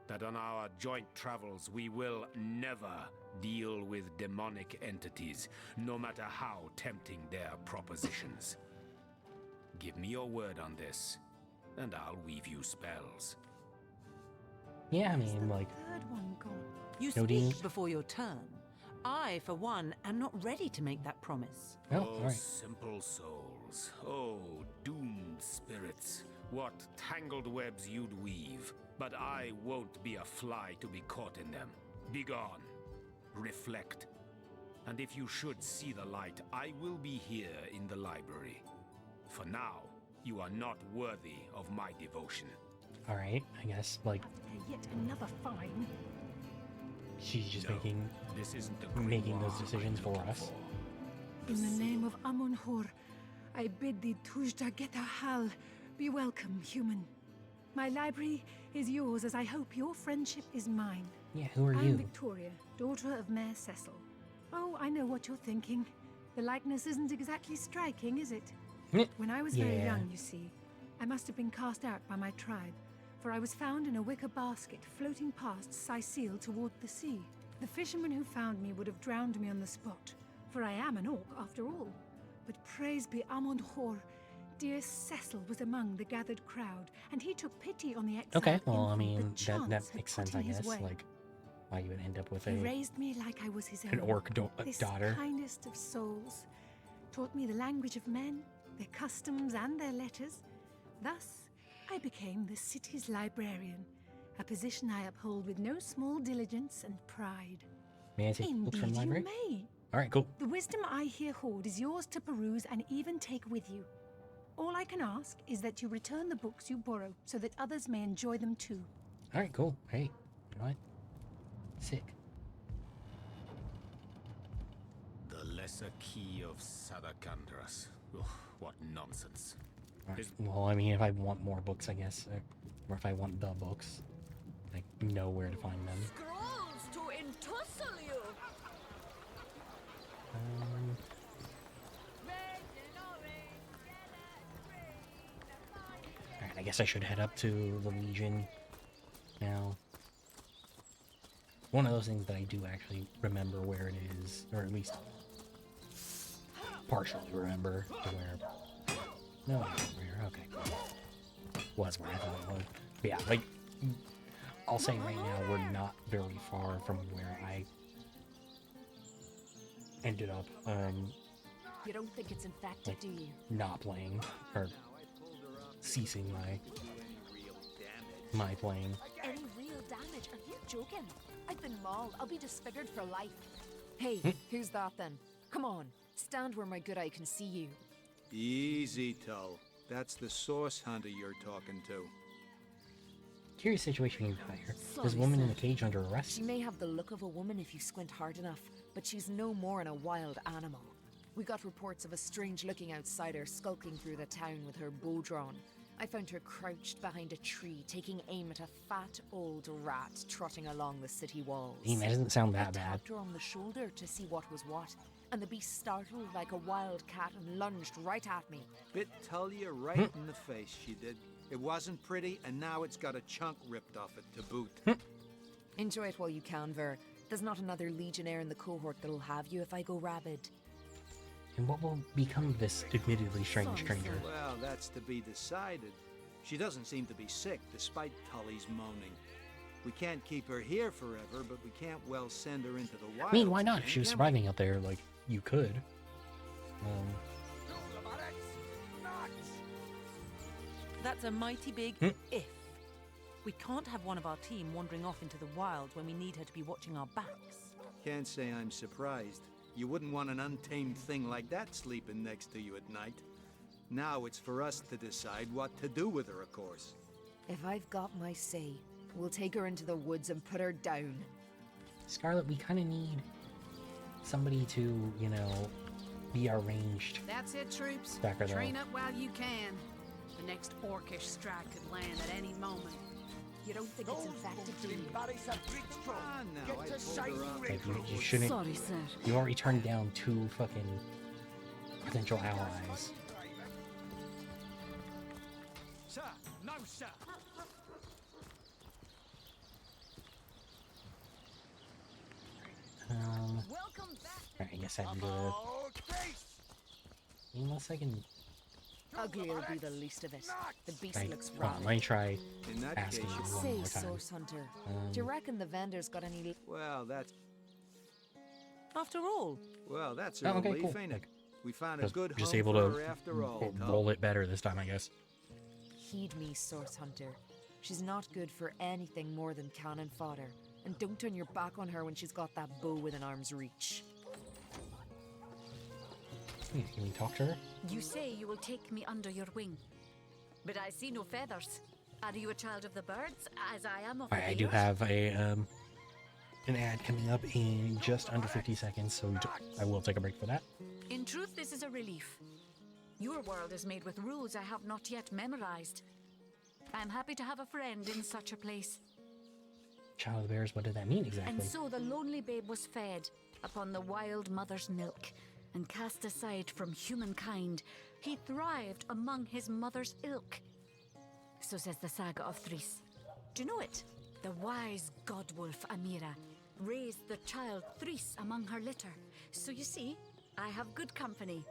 That on our joint travels we will never deal with demonic entities, no matter how tempting their propositions. Give me your word on this, and I'll weave you spells. Yeah, I mean, like... Third one gone. You No speak deans? before your turn. I, for one, am not ready to make that promise. Oh, Oh, alright. simple souls. Oh, doomed spirits. What tangled webs you'd weave. But I won't be a fly to be caught in them. Begone. Reflect. And if you should see the light, I will be here in the library. For now, you are not worthy of my devotion. Alright, I guess, like, Yet another fine. she's just No, making this isn't the making those grimoire decisions I'm for looking us. In the name of Amun-Hur, I bid thee Tujda Geta Hal, Be welcome, human. My library is yours, as I hope your friendship is mine. Yeah, who are I'm you? Victoria, daughter of Mayor Cecil. Oh, I know what you're thinking. The likeness isn't exactly striking, is it? When I was very young, you see, I must have been cast out by my tribe, for I was found in a wicker basket floating past Cyseal toward the sea. The fisherman who found me would have drowned me on the spot, for I am an orc after all. But praise be Amon Hor, dear Cecil was among the gathered crowd, and he took pity on the exiled Okay, well, I infant mean, that chance that had makes put sense, in I his guess. way. Like, why you would end up with He raised me like I was his own. an orc This daughter. kindest of souls taught me the language of men, their customs, and their letters. Thus, I became the city's librarian, a position I uphold with no small diligence and pride. May I take books from the Indeed, you library? may. All right, cool. The wisdom I here hoard is yours to peruse and even take with you. All I can ask is that you return the books you borrow so that others may enjoy them too. All right, cool. Hey, you know what? Sick. The lesser key of Sadakandras. Ugh, what nonsense. All right. Well, I mean, if I want more books, I guess, or if I want the books, I know where to find them. Scrolls to entussle you. Alright, I guess I should head up to the Legion now. One of those things that I do actually remember where it is, or at least partially remember to where. No, where? Okay. Was where I thought it was. But yeah, like, I'll say right now, we're not very far from where I ended up, You don't think it's infected, do you? not playing, or ceasing my playing. Any real damage? Are you joking? I've been mauled. I'll be disfigured for life. Hey, who's that then? Come on, stand where my good eye can see you. Easy, Tull. That's the source hunter you're talking to. Curious situation you got here. Sorry, There's a woman in sir. the cage under arrest. She may have the look of a woman if you squint hard enough, but she's no more than a wild animal. We got reports of a strange-looking outsider skulking through the town with her bow drawn. I found her crouched behind a tree, taking aim at a fat old rat trotting along the city walls. I mean, that doesn't sound I that bad. tapped her on the shoulder to see what was what, and the beast startled like a wild cat and lunged right at me. Bit Tull you right in the face, she did. It wasn't pretty, and now it's got a chunk ripped off it to boot. Enjoy it while you can, Ver. There's not another legionnaire in the cohort that'll have you if I go rabid. And what will become of this admittedly strange stranger? Well, that's to be decided. She doesn't seem to be sick, despite Tully's moaning. We can't keep her here forever, but we can't well send her into the wild. I mean, why not? If she was surviving out there, like, you could. That's a mighty big if. We can't have one of our team wandering off into the wild when we need her to be watching our backs. Can't say I'm surprised. You wouldn't want an untamed thing like that sleeping next to you at night. Now it's for us to decide what to do with her, of course. If I've got my say, we'll take her into the woods and put her down. Scarlet, we kind of need somebody to, you know, be our ranged. That's it, troops. Backer, though. Train up while you can. The next orcish strike could land at any moment. You don't think it's infected, do you? Like, you shouldn't. Sorry, sir. You already turned down 2 fucking potential allies. Sir, no, sir. Alright, I guess I'm good. Unless I can. Ugly will be the least of it. The beast Right, looks hold on, rotten. let me try In that asking you case, one Say, more time. Source Hunter, do you reckon the vendor's got any... Well, that's After all, a Oh, okay, relief, cool. ain't it? Like, We found a just, good just home able for to her after all. roll it better this time, I guess. Heed me, Source Hunter. She's not good for anything more than cannon fodder. And don't turn your back on her when she's got that bow within arm's reach. Can we talk to her? You say you will take me under your wing, but I see no feathers. Are you a child of the birds, as I am of the I do air? have a an ad coming up in just under 50 seconds, so I will take a break for that. In truth, this is a relief. Your world is made with rules I have not yet memorized. I'm happy to have a friend in such a place. Child of the Bears, what did that mean exactly? And so the lonely babe was fed upon the wild mother's milk, and cast aside from humankind, he thrived among his mother's ilk. So says the saga of Thris. Do you know it? The wise godwolf Amira raised the child Thris among her litter. So you see, I have good company.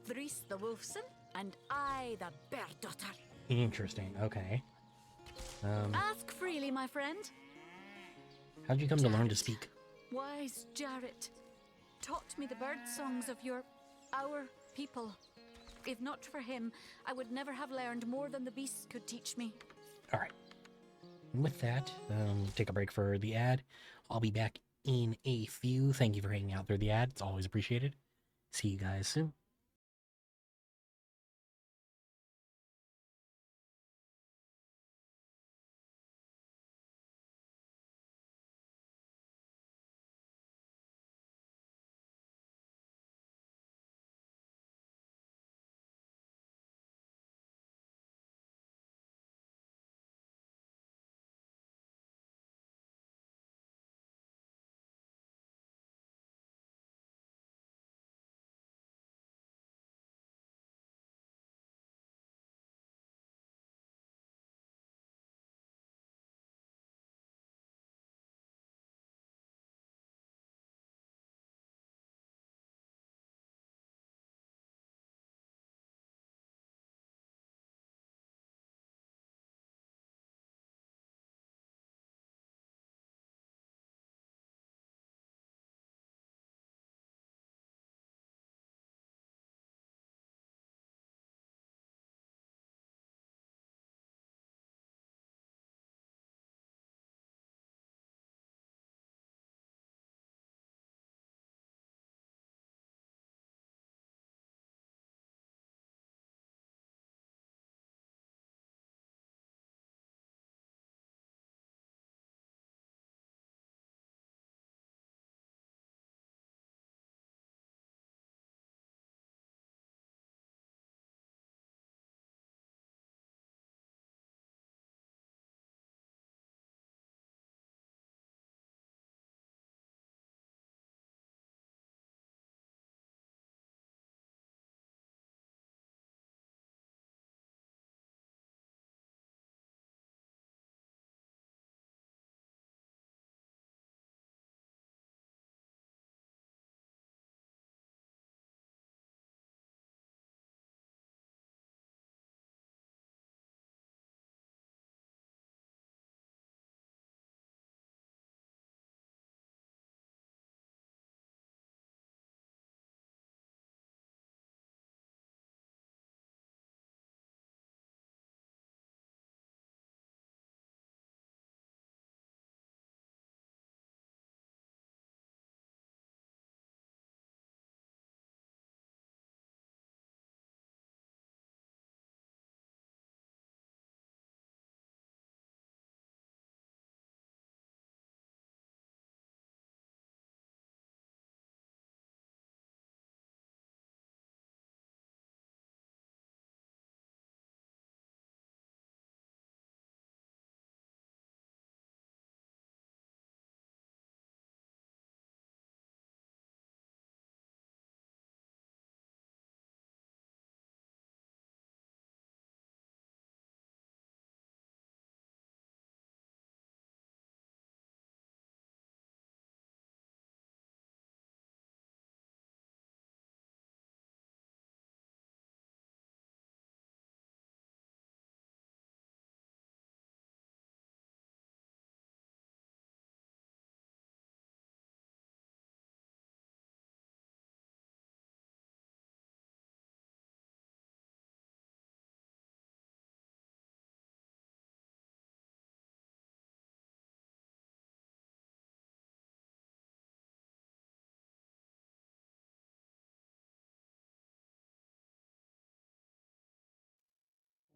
Thris the wolfson, and I the bear daughter. Interesting, okay. Ask freely, my friend. How'd you come to learn to speak? Wise Jarrett taught me the bird songs of our people. If not for him, I would never have learned more than the beasts could teach me. Alright. With that, take a break for the ad. I'll be back in a few. Thank you for hanging out through the ad. It's always appreciated. See you guys soon.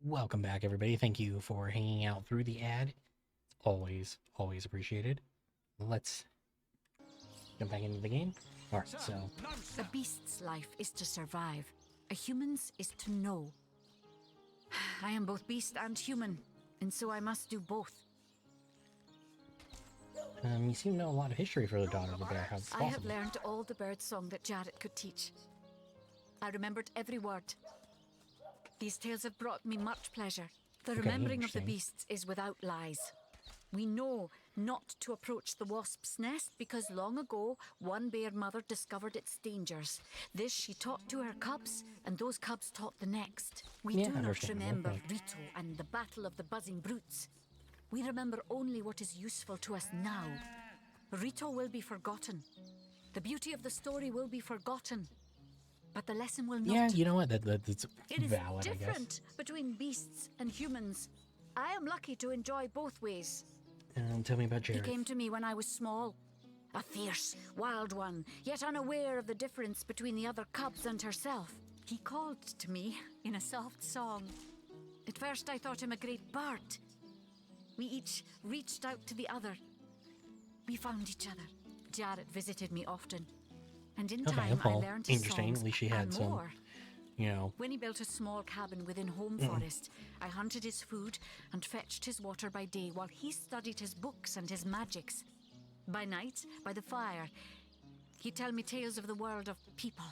Welcome back, everybody. Thank you for hanging out through the ad. Always, always appreciated. Let's jump back into the game. Alright, so... A beast's life is to survive, A human's is to know. I am both beast and human, and so I must do both. You seem to know a lot of history for the daughter of the bear. How's it I have possible? learned all the bird song that Jarrett could teach. I remembered every word. These tales have brought me much pleasure. The Okay, remembering of the interesting. beasts is without lies. We know not to approach the wasp's nest because long ago one bear mother discovered its dangers. This she taught to her cubs, and those cubs taught the next. We Yeah, do not understandable, remember okay. Rito and the battle of the buzzing brutes. We remember only what is useful to us now. Rito will be forgotten. The beauty of the story will be forgotten. But the lesson will not. Yeah, you know what? That's It is valid, I guess. different between beasts and humans. I am lucky to enjoy both ways. Tell me about He Jared. came to me when I was small. A fierce, wild one, yet unaware of the difference between the other cubs and herself. He called to me in a soft song. At first I thought him a great bird. We each reached out to the other. We found each other. Jarrett visited me often. And in Okay, time well, I learned his interesting. songs At least she had and some, more. you know. When he built a small cabin within home forest, I hunted his food and fetched his water by day while he studied his books and his magics. By night, by the fire, he'd tell me tales of the world of people.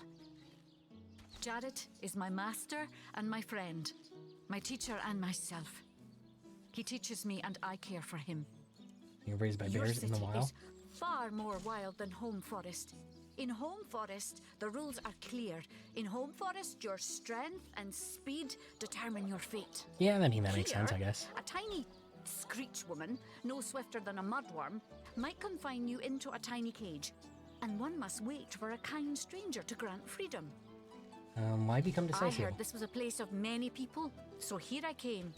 Jarrett is my master and my friend, my teacher and myself. He teaches me and I care for him. You're raised by Your bears in the city wild. is far more wild than home forest. In home forest, the rules are clear. In home forest, your strength and speed determine your fate. Yeah, I mean, that makes sense, I Here, guess. A tiny screech woman, no swifter than a mudworm, might confine you into a tiny cage, and one must wait for a kind stranger to grant freedom. Why become I decisive? heard this was a place of many people, so here I came.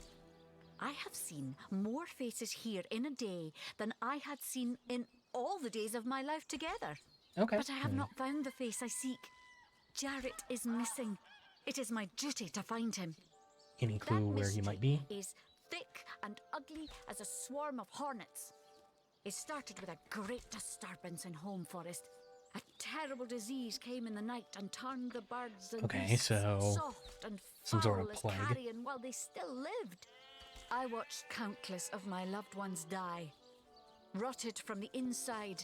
I have seen more faces here in a day than I had seen in all the days of my life together. Okay. But I have not found the face I seek. Jarrett is missing. It is my duty to find him. Any clue where he might be? Is thick and ugly as a swarm of hornets. It started with a great disturbance in home forest. A terrible disease came in the night and turned the birds and Okay, beasts so soft and some sort of foul as plague. carrion while they still lived. I watched countless of my loved ones die, rotted from the inside.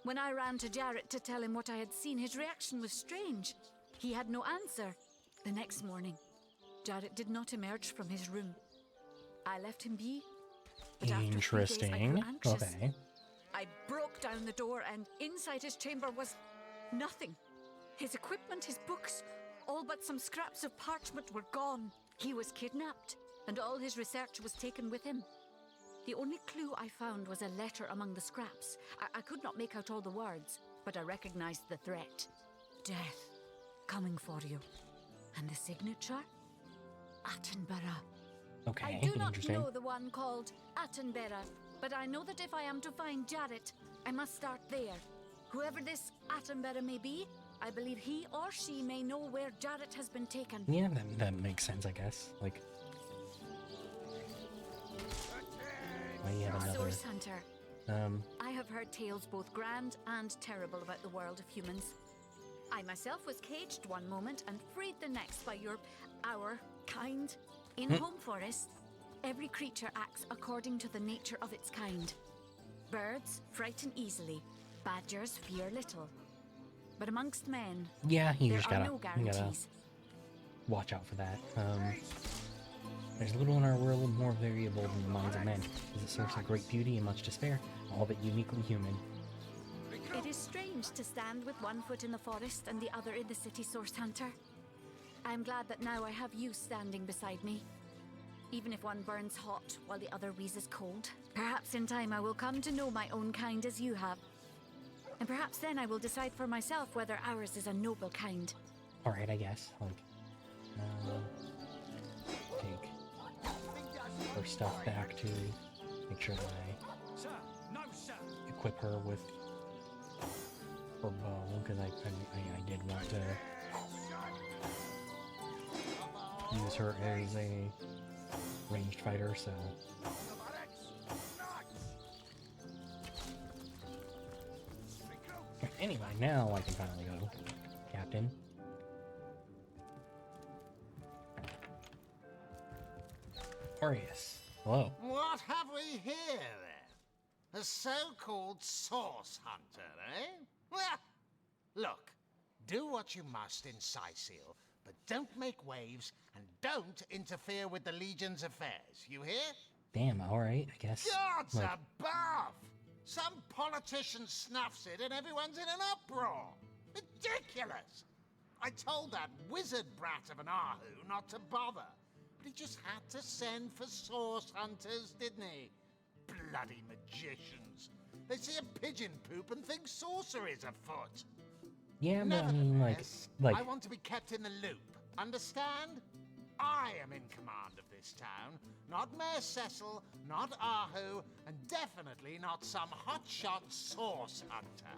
When I ran to Jarrett to tell him what I had seen, his reaction was strange. He had no answer. The next morning, Jarrett did not emerge from his room. I left him be, but after 3 days I Interesting. grew anxious. Okay. I broke down the door and inside his chamber was nothing. His equipment, his books, all but some scraps of parchment were gone. He was kidnapped, and all his research was taken with him. The only clue I found was a letter among the scraps. I could not make out all the words, but I recognized the threat. Death, coming for you. And the signature? Attenborough. Okay, I do not interesting. know the one called Attenborough, but I know that if I am to find Jarrett, I must start there. Whoever this Attenborough may be, I believe he or she may know where Jarrett has been taken. Yeah, that makes sense, I guess. Like, well, you have another. Source Hunter. Um, I have heard tales both grand and terrible about the world of humans. I myself was caged one moment and freed the next by our kind. In home forest, every creature acts according to the nature of its kind. Birds frighten easily, badgers fear little. But amongst men, yeah, you there just are gotta, no you gotta guarantees. watch out for that. There's little in our world more variable than the minds of men. Is a source of great beauty and much despair, all but uniquely human. It is strange to stand with one foot in the forest and the other in the city, Source Hunter. I am glad that now I have you standing beside me. Even if one burns hot while the other wheezes cold. Perhaps in time I will come to know my own kind as you have. And perhaps then I will decide for myself whether ours is a noble kind. Alright, I guess. Like, take her stuff back to make sure that I equip her with her bow, because I did want to use her as a ranged fighter, so. Anyway, now I can finally go, Captain. Arius. Hello. What have we here, then? A so-called source hunter, eh? Well, look, do what you must in Cyseal, but don't make waves and don't interfere with the Legion's affairs. You hear? Damn, alright, I guess. Gods above! Some politician snuffs it and everyone's in an uproar. Ridiculous! I told that wizard brat of an Ahu not to bother. But he just had to send for source hunters, didn't he? Bloody magicians. They see a pigeon poop and think sorcery's afoot. Yeah, but I mean, like... I want to be kept in the loop. Understand? I am in command of this town, not Mayor Cecil, not Ahu, and definitely not some hotshot source hunter.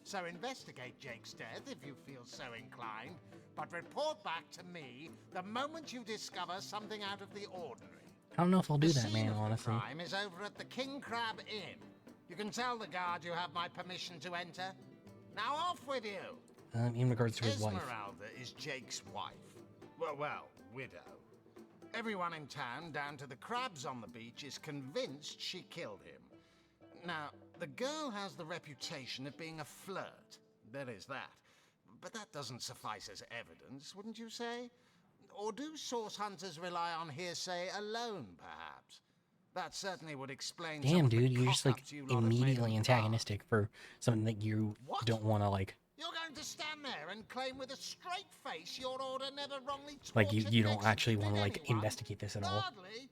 So investigate Jake's death if you feel so inclined, but report back to me the moment you discover something out of the ordinary. I don't know if I'll do The that, scene man, of the honestly. crime is over at the King Crab Inn. You can tell the guard you have my permission to enter. Now off with you! In regards to his wife. Esmeralda is Jake's wife. Well, widow. Everyone in town, down to the crabs on the beach, is convinced she killed him. Now, the girl has the reputation of being a flirt. There is that. But that doesn't suffice as evidence, wouldn't you say? Or do source hunters rely on hearsay alone, perhaps? That certainly would explain some Damn, of the dude, you're just, like, cock-ups you lot have made immediately of antagonistic for something that you don't want to, like... You're going to stand there and claim with a straight face your order never wrongly Like, you tortured, don't actually executed want to, like, anyone? investigate this at all. Hardly.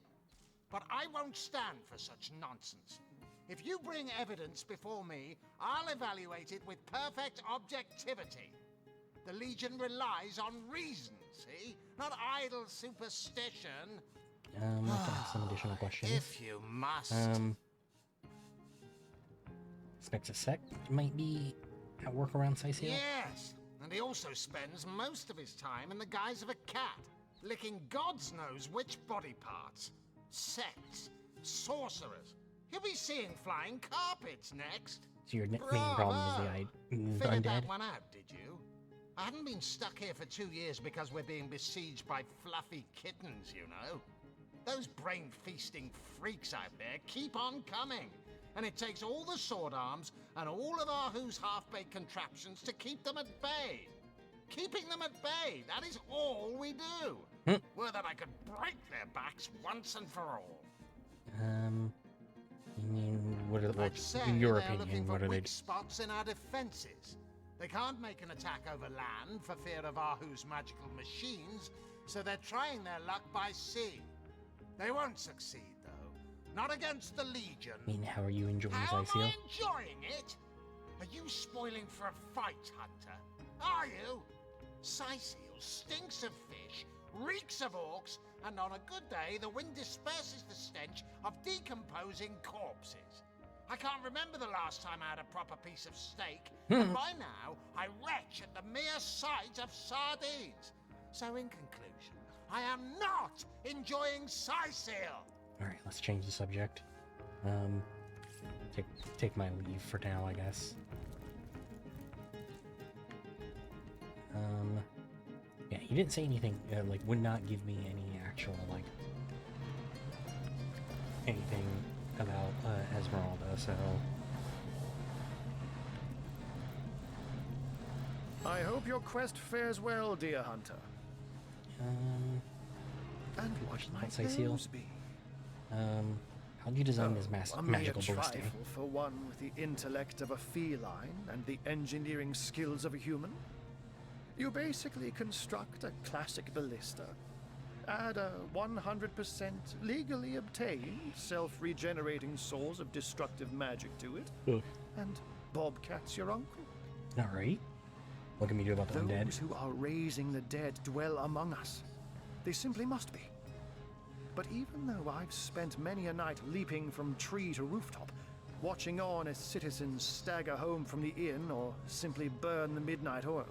But I won't stand for such nonsense. If you bring evidence before me, I'll evaluate it with perfect objectivity. The Legion relies on reason, see? Not idle superstition. I have some additional questions. If you must. Suspects a sect might be at work around Cyseal? Yes, and he also spends most of his time in the guise of a cat, licking God's knows which body parts. Sects, sorcerers. He'll be seeing flying carpets next. So your main problem is the Figured undead? that one out, did you? I hadn't been stuck here for 2 years because we're being besieged by fluffy kittens, you know. Those brain-feasting freaks out there keep on coming. And it takes all the sword arms and all of Ahu's half-baked contraptions to keep them at bay. Keeping them at bay, that is all we do. Were that I could break their backs once and for all. I mean, what are I'd say in your they're looking opinion, for what are they... weak spots in our defenses. They can't make an attack over land for fear of Ahu's magical machines, so they're trying their luck by sea. They won't succeed, though. Not against the Legion. I mean, how are you enjoying How am Cyseal? I enjoying it? Are you spoiling for a fight, Hunter? Are you? Cyseal stinks of fish, reeks of orcs, and on a good day, the wind disperses the stench of decomposing corpses. I can't remember the last time I had a proper piece of steak, and by now, I retch at the mere sight of sardines. So in conclusion, I am not enjoying Cyseal. Alright, let's change the subject. Take my leave for now, I guess. Yeah, he didn't say anything, like, would not give me any actual, like, anything about, Esmeralda, so... I hope your quest fares well, dear hunter. And what might Cyseal? those be? How'd you design this A magical mere ballista? trifle for one with the intellect of a feline and the engineering skills of a human. You basically construct a classic ballista, add a 100% legally obtained self-regenerating source of destructive magic to it, and Bobcat's your uncle. Alright. What can we do about the undead? Those who are raising the dead dwell among us. They simply must be. But even though I've spent many a night leaping from tree to rooftop, watching on as citizens stagger home from the inn or simply burn the midnight oil,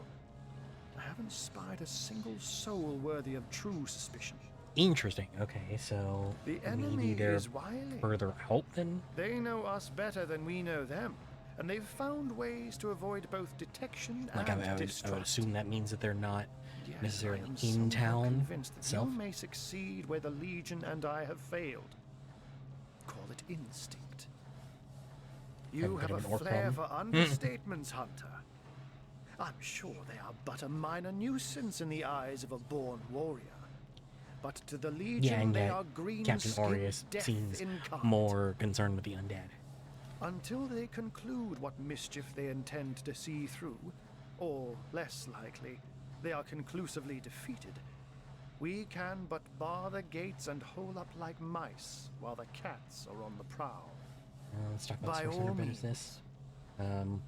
I haven't spied a single soul worthy of true suspicion. Interesting. Okay, so The maybe enemy they're is wily. further out then? They know us better than we know them, and they've found ways to avoid both detection Like, and I would distrust. assume that means that they're not Yet necessarily I am in somehow town convinced that itself. you may succeed where the Legion and I have failed. Call it instinct. You Have a have bit a of an orc flair problem. for understatements, Hunter. I'm sure they are but a minor nuisance in the eyes of a born warrior. But to the Legion, Yeah, and they yet are green Captain skinned Aureus death seems incarnate. more concerned with the undead. Until they conclude what mischief they intend to see through, or less likely, they are conclusively defeated, we can but bar the gates and hole up like mice while the cats are on the prowl. Let's talk about By source all order means. business. Let's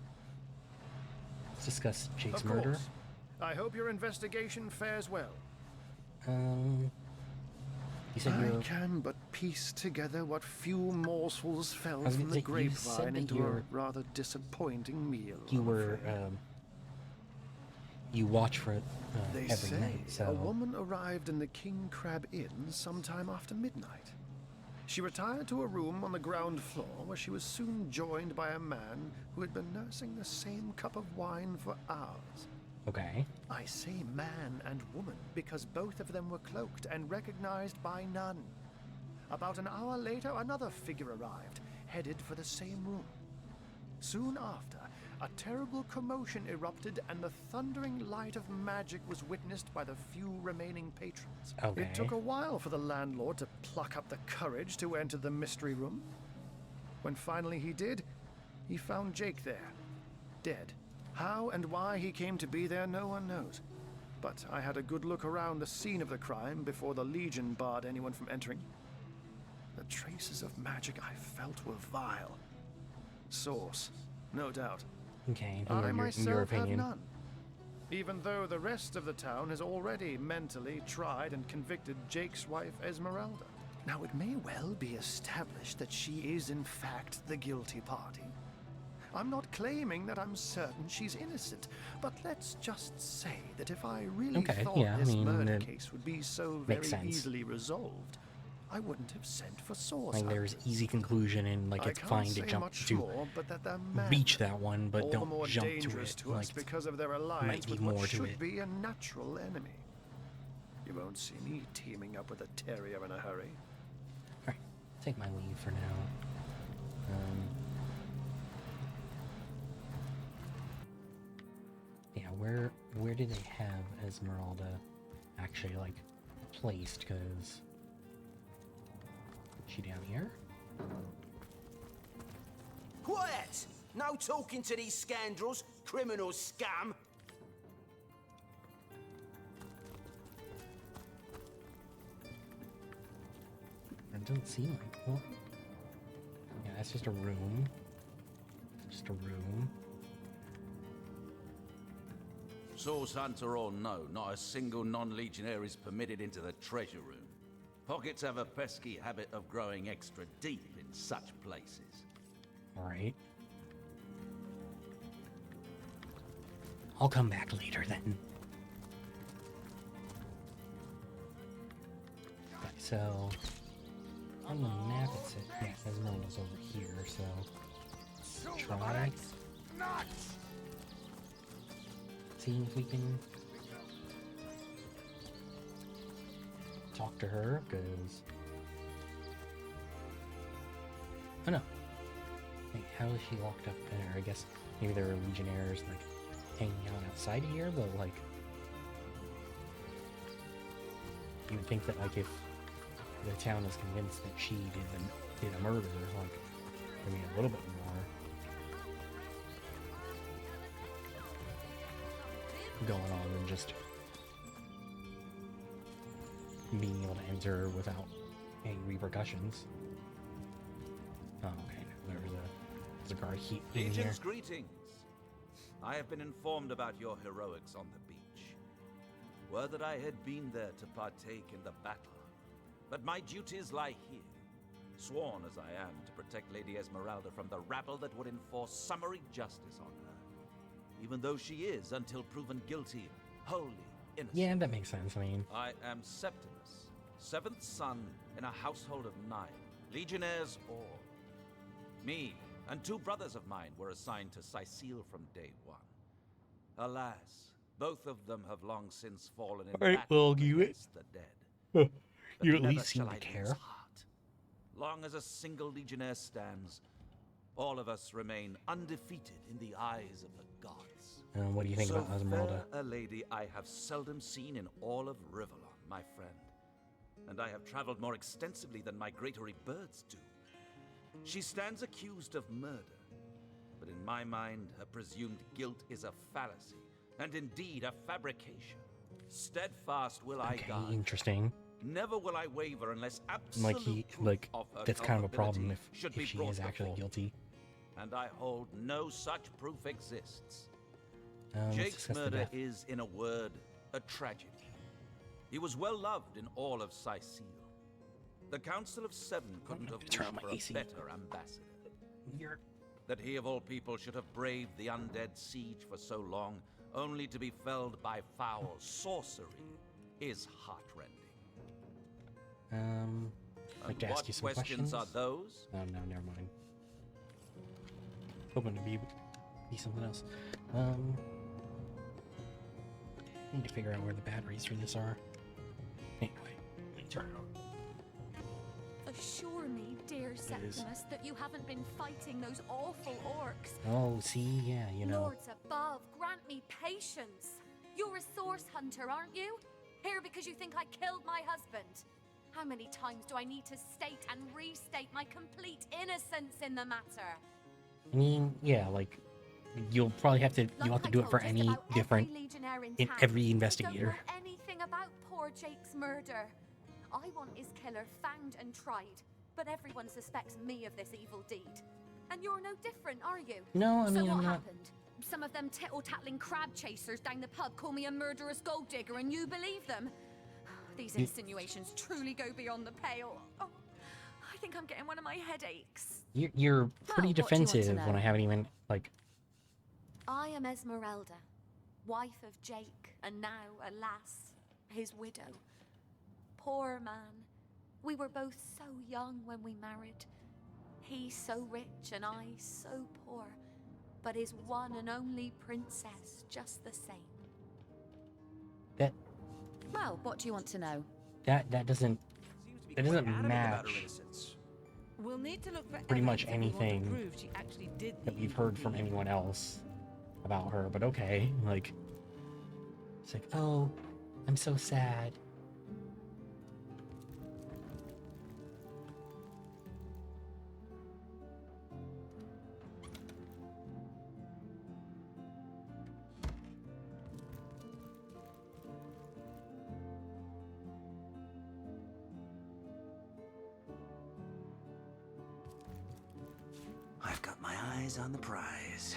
discuss Jake's Of murder. course. I hope your investigation fares well. You said I you're. can but piece together what few morsels fell was from gonna the say, you said grapevine that into a you're- rather disappointing meal. You I'm were. afraid. You watch for it They every say night, so. a woman arrived in the King Crab Inn sometime after midnight. She retired to a room on the ground floor where she was soon joined by a man who had been nursing the same cup of wine for hours. Okay. I say man and woman because both of them were cloaked and recognized by none. About an hour later, another figure arrived, headed for the same room. Soon after, a terrible commotion erupted and the thundering light of magic was witnessed by the few remaining patrons. Okay. It took a while for the landlord to pluck up the courage to enter the mystery room. When finally he did, he found Jake there, dead. How and why he came to be there, no one knows. But I had a good look around the scene of the crime before the Legion barred anyone from entering. The traces of magic I felt were vile. Source, no doubt. Okay, I in your myself have opinion. none. Even though the rest of the town has already mentally tried and convicted Jake's wife, Esmeralda. Now, it may well be established that she is, in fact, the guilty party. I'm not claiming that I'm certain she's innocent, but let's just say that if I really Okay, thought yeah, I this mean, murder it case would be so very makes sense. easily resolved, I wouldn't have sent for source. Like there's easy conclusion and like I it's can't fine to say jump much to more, but that the man reach that one, but all the don't more jump to dangerous it. to Like us because of their might alliance be with more what to should it. be a natural enemy. You won't see me teaming up with a terrier in a hurry. Alright, take my leave for now. Yeah, where do they have Esmeralda actually like placed? Cause is she down here? Quiet! No talking to these scoundrels, criminal scum! It doesn't seem like. Well, yeah, that's just a room. Just a room. Source hunter or no, not a single non-legionnaire is permitted into the treasure room. Pockets have a pesky habit of growing extra deep in such places. Alright. I'll come back later then. Okay, so on the map it says yeah, Esmeralda's over here, so let's try. See if we can talk to her, because oh no. Hey, how is she locked up in there? I guess maybe there are legionnaires like hanging out outside of here, but like you would think that like if the town is convinced that she did a murder, like there'd be a little bit more going on than just being able to enter without any repercussions. Oh, okay. There's a guard heat in here. Legion's greetings. I have been informed about your heroics on the beach. Word that I had been there to partake in the battle. But my duties lie here, sworn as I am to protect Lady Esmeralda from the rabble that would enforce summary justice on her. Even though she is, until proven guilty, wholly innocent. Yeah, that makes sense. I mean, I am Septimus, seventh son in a household of 9, legionnaires all. Me and 2 brothers of mine were assigned to Cyseal from day one. Alas, Both of them have long since fallen in Alright, battle well, you against the dead. you But at never least seem shall to I lose care. heart. Long as a single legionnaire stands, all of us remain undefeated in the eyes of the gods. What do you think So about Esmeralda? fair a lady I have seldom seen in all of Rivellon, my friend. And I have traveled more extensively than migratory birds do. She stands accused of murder, but in my mind, her presumed guilt is a fallacy, and indeed a fabrication. Steadfast will I Okay, guard. interesting. Never will I waver unless Like absolute proof of her that's kind of a problem culpability should if be she brought is actually before me. guilty. And I hold no such proof exists. Let's Jake's discuss the murder death. is, in a word, a tragedy. He was well loved in all of Cyseal. The Council of Seven couldn't have wished turn on my for a AC. better ambassador. That he of all people should have braved the undead siege for so long, only to be felled by foul sorcery, is heartrending. I'd like to And ask you some what questions are questions. those? Oh no, never mind. Hoping to be something else. Need to figure out where the batteries for this are. Anyway, let me turn it on. Assure me, dear is. Septimus, that you haven't been fighting those awful orcs. Oh, see, yeah, you know. Lords above, grant me patience. You're a source hunter, aren't you? Here because you think I killed my husband. How many times do I need to state and restate my complete innocence in the matter? I mean, yeah, like you'll probably have to do it for any different in every investigator. Don't know anything about poor Jake's murder. I want his killer found and tried, but everyone suspects me of this evil deed. And you're no different, are you? No, I So mean, what I'm not. happened? Some of them tittle-tattling crab chasers down the pub call me a murderous gold digger, and you believe them? These insinuations truly go beyond the pale. Oh, I think I'm getting one of my headaches. You're pretty Well, what do you want to defensive when know? I haven't even like. I am Esmeralda, wife of Jake, and now, alas, his widow. Poor man. We were both so young when we married. He so rich and I so poor, but his one and only princess just the same. That Well, what do you want to know? that doesn't match We'll need to look for pretty much evidence if we want to anything prove she actually did that the we've evil heard from deed. anyone else about her. But okay, like it's like, oh, I'm so sad. I've got my eyes on the prize.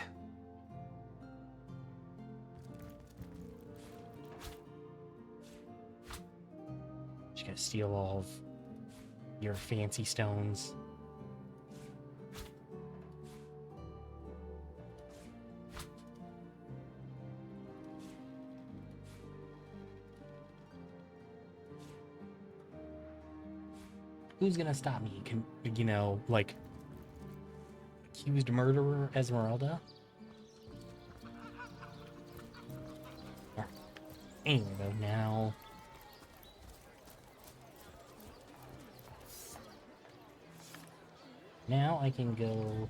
She's gonna steal all of your fancy stones. Who's gonna stop me? You know, like accused murderer Esmeralda? Alright. Anyway, though, now I can go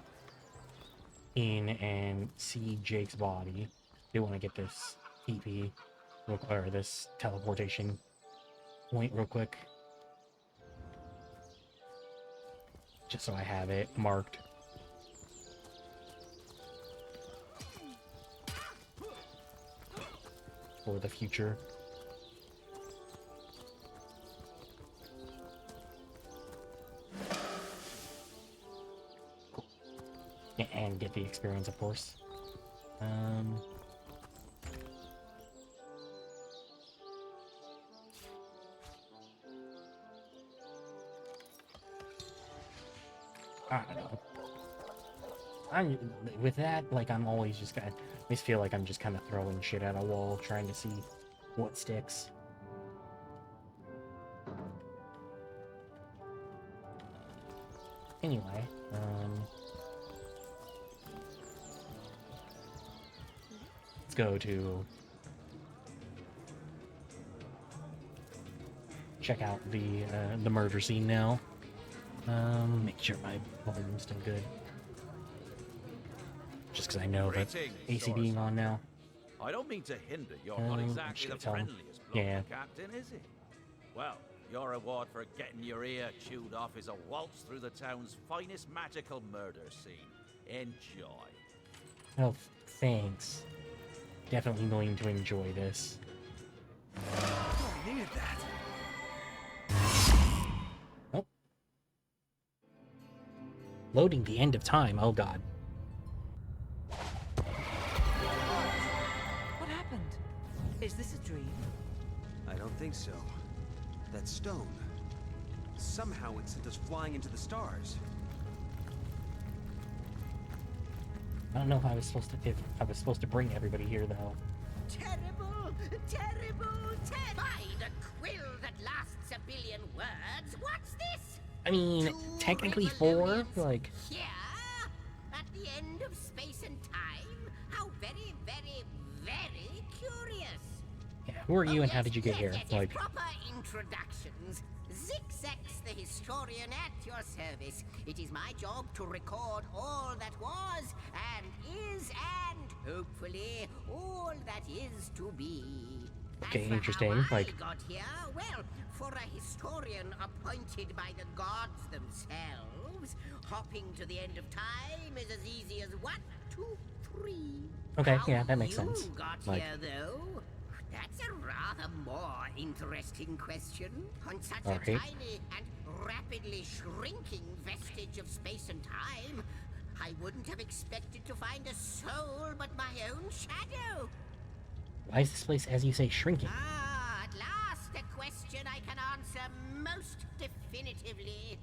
in and see Jake's body. They want to get this TP, or this teleportation point real quick. Just so I have it marked. For the future. Cool. And get the experience, of course. I don't know. With that, like, I'm always just gonna. I just feel like I'm just kind of throwing shit at a wall, trying to see what sticks. Anyway, let's go to check out the murder scene now. Make sure my volume's still good. Just because I know that Greetings, AC being on now. I don't mean to hinder. You're not I'm exactly just the gonna tell him. friendliest bloke, Yeah. Captain, is he? Well, your reward for getting your ear chewed off is a waltz through the town's finest magical murder scene. Enjoy. Oh, thanks. Definitely going to enjoy this. I needed that. Oh. Loading the end of time. Oh god. What happened? Is this a dream? I don't think so. That stone. Somehow it sent us flying into the stars. I don't know if I was supposed to bring everybody here though. Terrible, terrible, by the quill that lasts a billion words. What's this? I mean, technically 4, like. Here, at the end of space and time. How very, very, very curious. Yeah, who are you and how did you get here? Yes, Like, proper introductions. Zigzax the historian at your service. It is my job to record all that was and is and hopefully all that is to be. okay, As for interesting. how I Like, got here, well, for a historian appointed by the gods themselves, hopping to the end of time is as easy as 1, 2, 3. okay, How yeah, that makes you sense. got Like, here, though? That's a rather more interesting question. On such a Alright. tiny and rapidly shrinking vestige of space and time, I wouldn't have expected to find a soul but my own shadow. why is this place, as you say, shrinking? Ah, at last a question I can answer most definitively.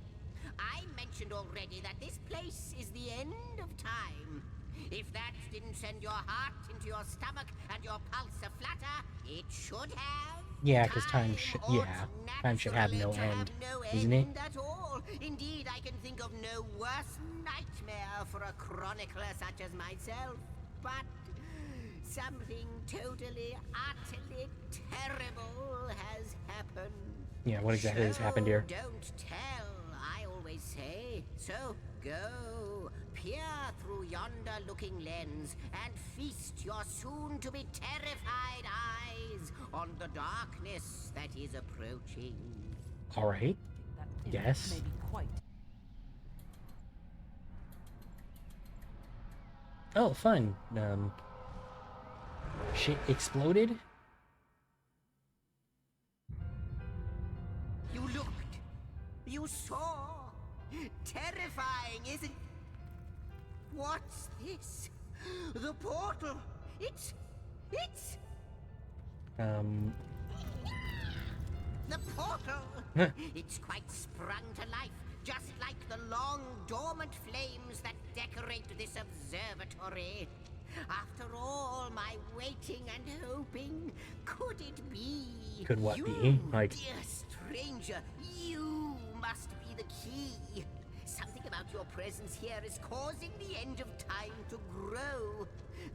I mentioned already that this place is the end of time. If that didn't send your heart into your stomach and your pulse a-flutter, it should have. Yeah, because time should have no end, isn't it? At all. Indeed, I can think of no worse nightmare for a chronicler such as myself. But something totally, utterly terrible has happened. Yeah, what exactly has happened here? Don't tell, I always say. So go, peer through yonder looking lens and feast your soon-to-be terrified eyes on the darkness that is approaching. Alright. Yes. Maybe quite. Oh, fun. Shit exploded? You looked. You saw. Terrifying, isn't... What's this? The portal. It's... The portal! It's quite sprung to life, just like the long dormant flames that decorate this observatory. After all my waiting and hoping, could it be? Could what you, be? Like, dear stranger, you must be the key. Something about your presence here is causing the end of time to grow.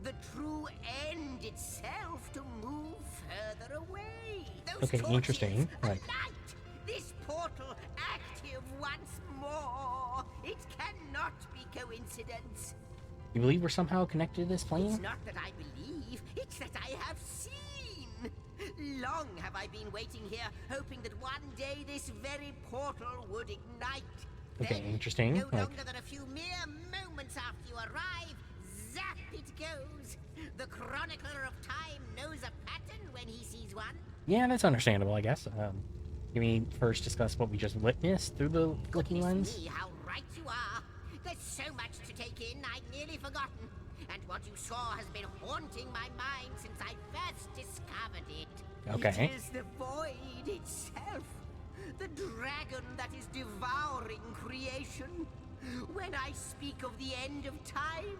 The true end itself to move further away. Those okay, torches, interesting. a Like, light! This portal active once more. It cannot be coincidence. you believe we're somehow connected to this It's plane? not that I believe, it's that I have seen. Long have I been waiting here, hoping that one day this very portal would ignite. Okay, Then, interesting. No Like, longer than a few mere moments after you arrive, zap it goes. The chronicler of time knows a pattern when he sees one. yeah, that's understandable, I guess. Can we first discuss what we just witnessed through the looking lens? See how right you are. There's so much to take in, I'd nearly forgotten. And what you saw has been haunting my mind since I first discovered it. Okay. It is the void itself. The dragon that is devouring creation. When I speak of the end of time,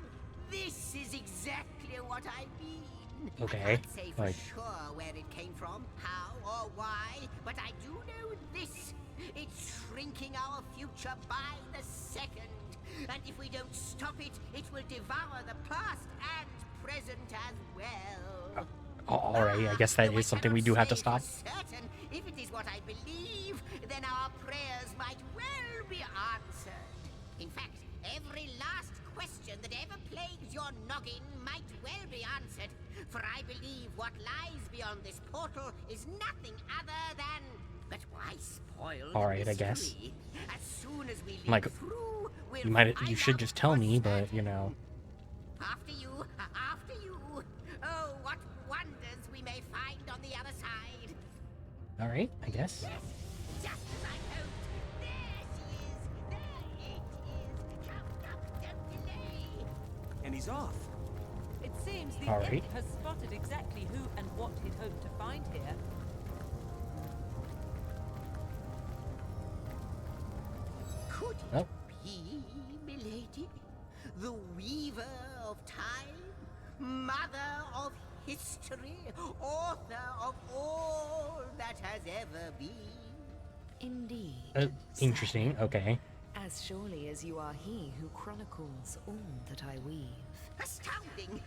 this is exactly what I mean. Okay, I can't say for like- sure where it came from, how or why, but I do know this. It's shrinking our future by the second. And if we don't stop it, it will devour the past and present as well. Alright, I guess that is something we do have to stop. Certain, if it is what I believe, then our prayers might well be answered. In fact, every last question that ever plagues your noggin might well be answered, for I believe what lies beyond this portal is nothing other than... But why spoil the Alright, I guess. mystery? As soon as we leave Like, through, we'll you should just tell me, but, you know. After you, after you. Oh, what wonders we may find on the other side. Alright, I guess. Just as I hoped. There she is. There it is. Come, don't delay. And he's off. It seems the All right. imp has spotted exactly who and what he'd hoped to find here. Could Oh. it be, milady? The weaver of time? Mother of history? Author of all that has ever been? Indeed. Interesting, okay. As surely as you are he who chronicles all that I weave. Astounding!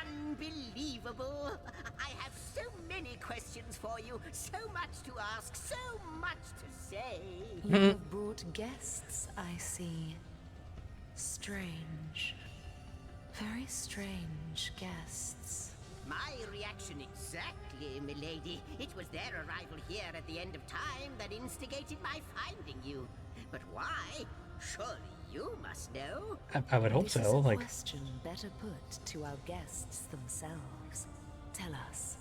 Unbelievable! I have so many questions for you, so much to ask, so much to say. You have brought guests, I see. Strange. Very strange guests. My reaction exactly, milady. It was their arrival here at the end of time that instigated my finding you. But why? Surely you must know. I would hope This is so, a like... question better put to our guests themselves. Tell us,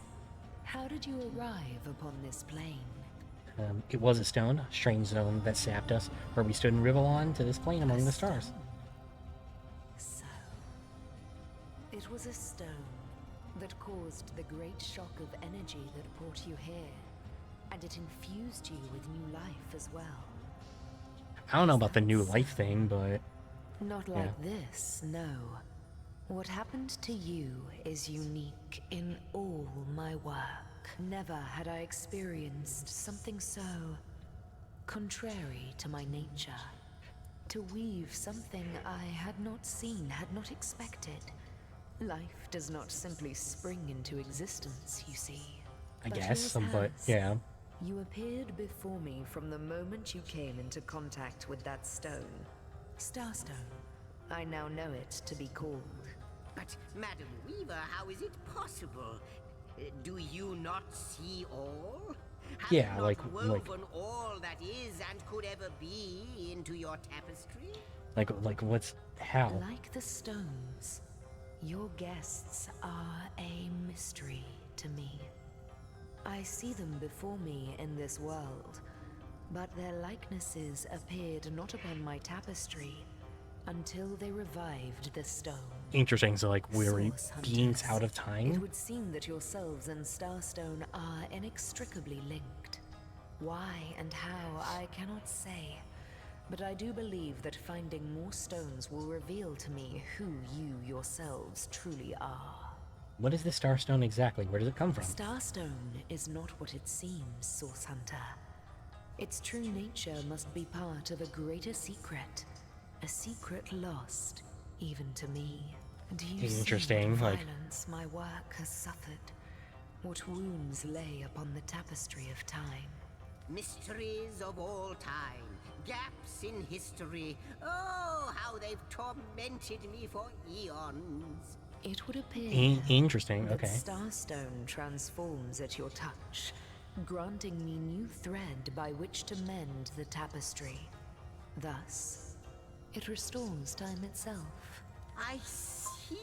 how did you arrive upon this plane? It was a stone, a strange zone that sapped us, where we stood in Rivellon to this plane among the stars. So, it was a stone that caused the great shock of energy that brought you here, and it infused you with new life as well. I don't know about the new life thing, but... Not yeah. like this, no. What happened to you is unique in all my work. Never had I experienced something so contrary to my nature. To weave something I had not seen, had not expected. Life does not simply spring into existence, you see. I But guess, yours but has. yeah. You appeared before me from the moment you came into contact with that stone. Starstone. I now know it to be called. But, Madam Weaver, how is it possible? Do you not see all? Have Yeah, you not like- woven all that is and could ever be into your tapestry? Like what's... how? Like the stones, your guests are a mystery to me. I see them before me in this world, but their likenesses appeared not upon my tapestry until they revived the stone. Interesting, so like we're Source beings hunters. out of It time? would seem that yourselves and Starstone are inextricably linked. Why and how, I cannot say. But I do believe that finding more stones will reveal to me who you yourselves truly are. What is the Starstone exactly? Where does it come from? Starstone is not what it seems, Source Hunter. Its true nature must be part of a greater secret. A secret lost, even to me. Do you Interesting, see what like- violence my work has suffered? What wounds lay upon the tapestry of time? Mysteries of all time, gaps in history. Oh, how they've tormented me for eons. It would appear Interesting, that okay. Starstone transforms at your touch, granting me new thread by which to mend the tapestry. Thus, it restores time itself. I see.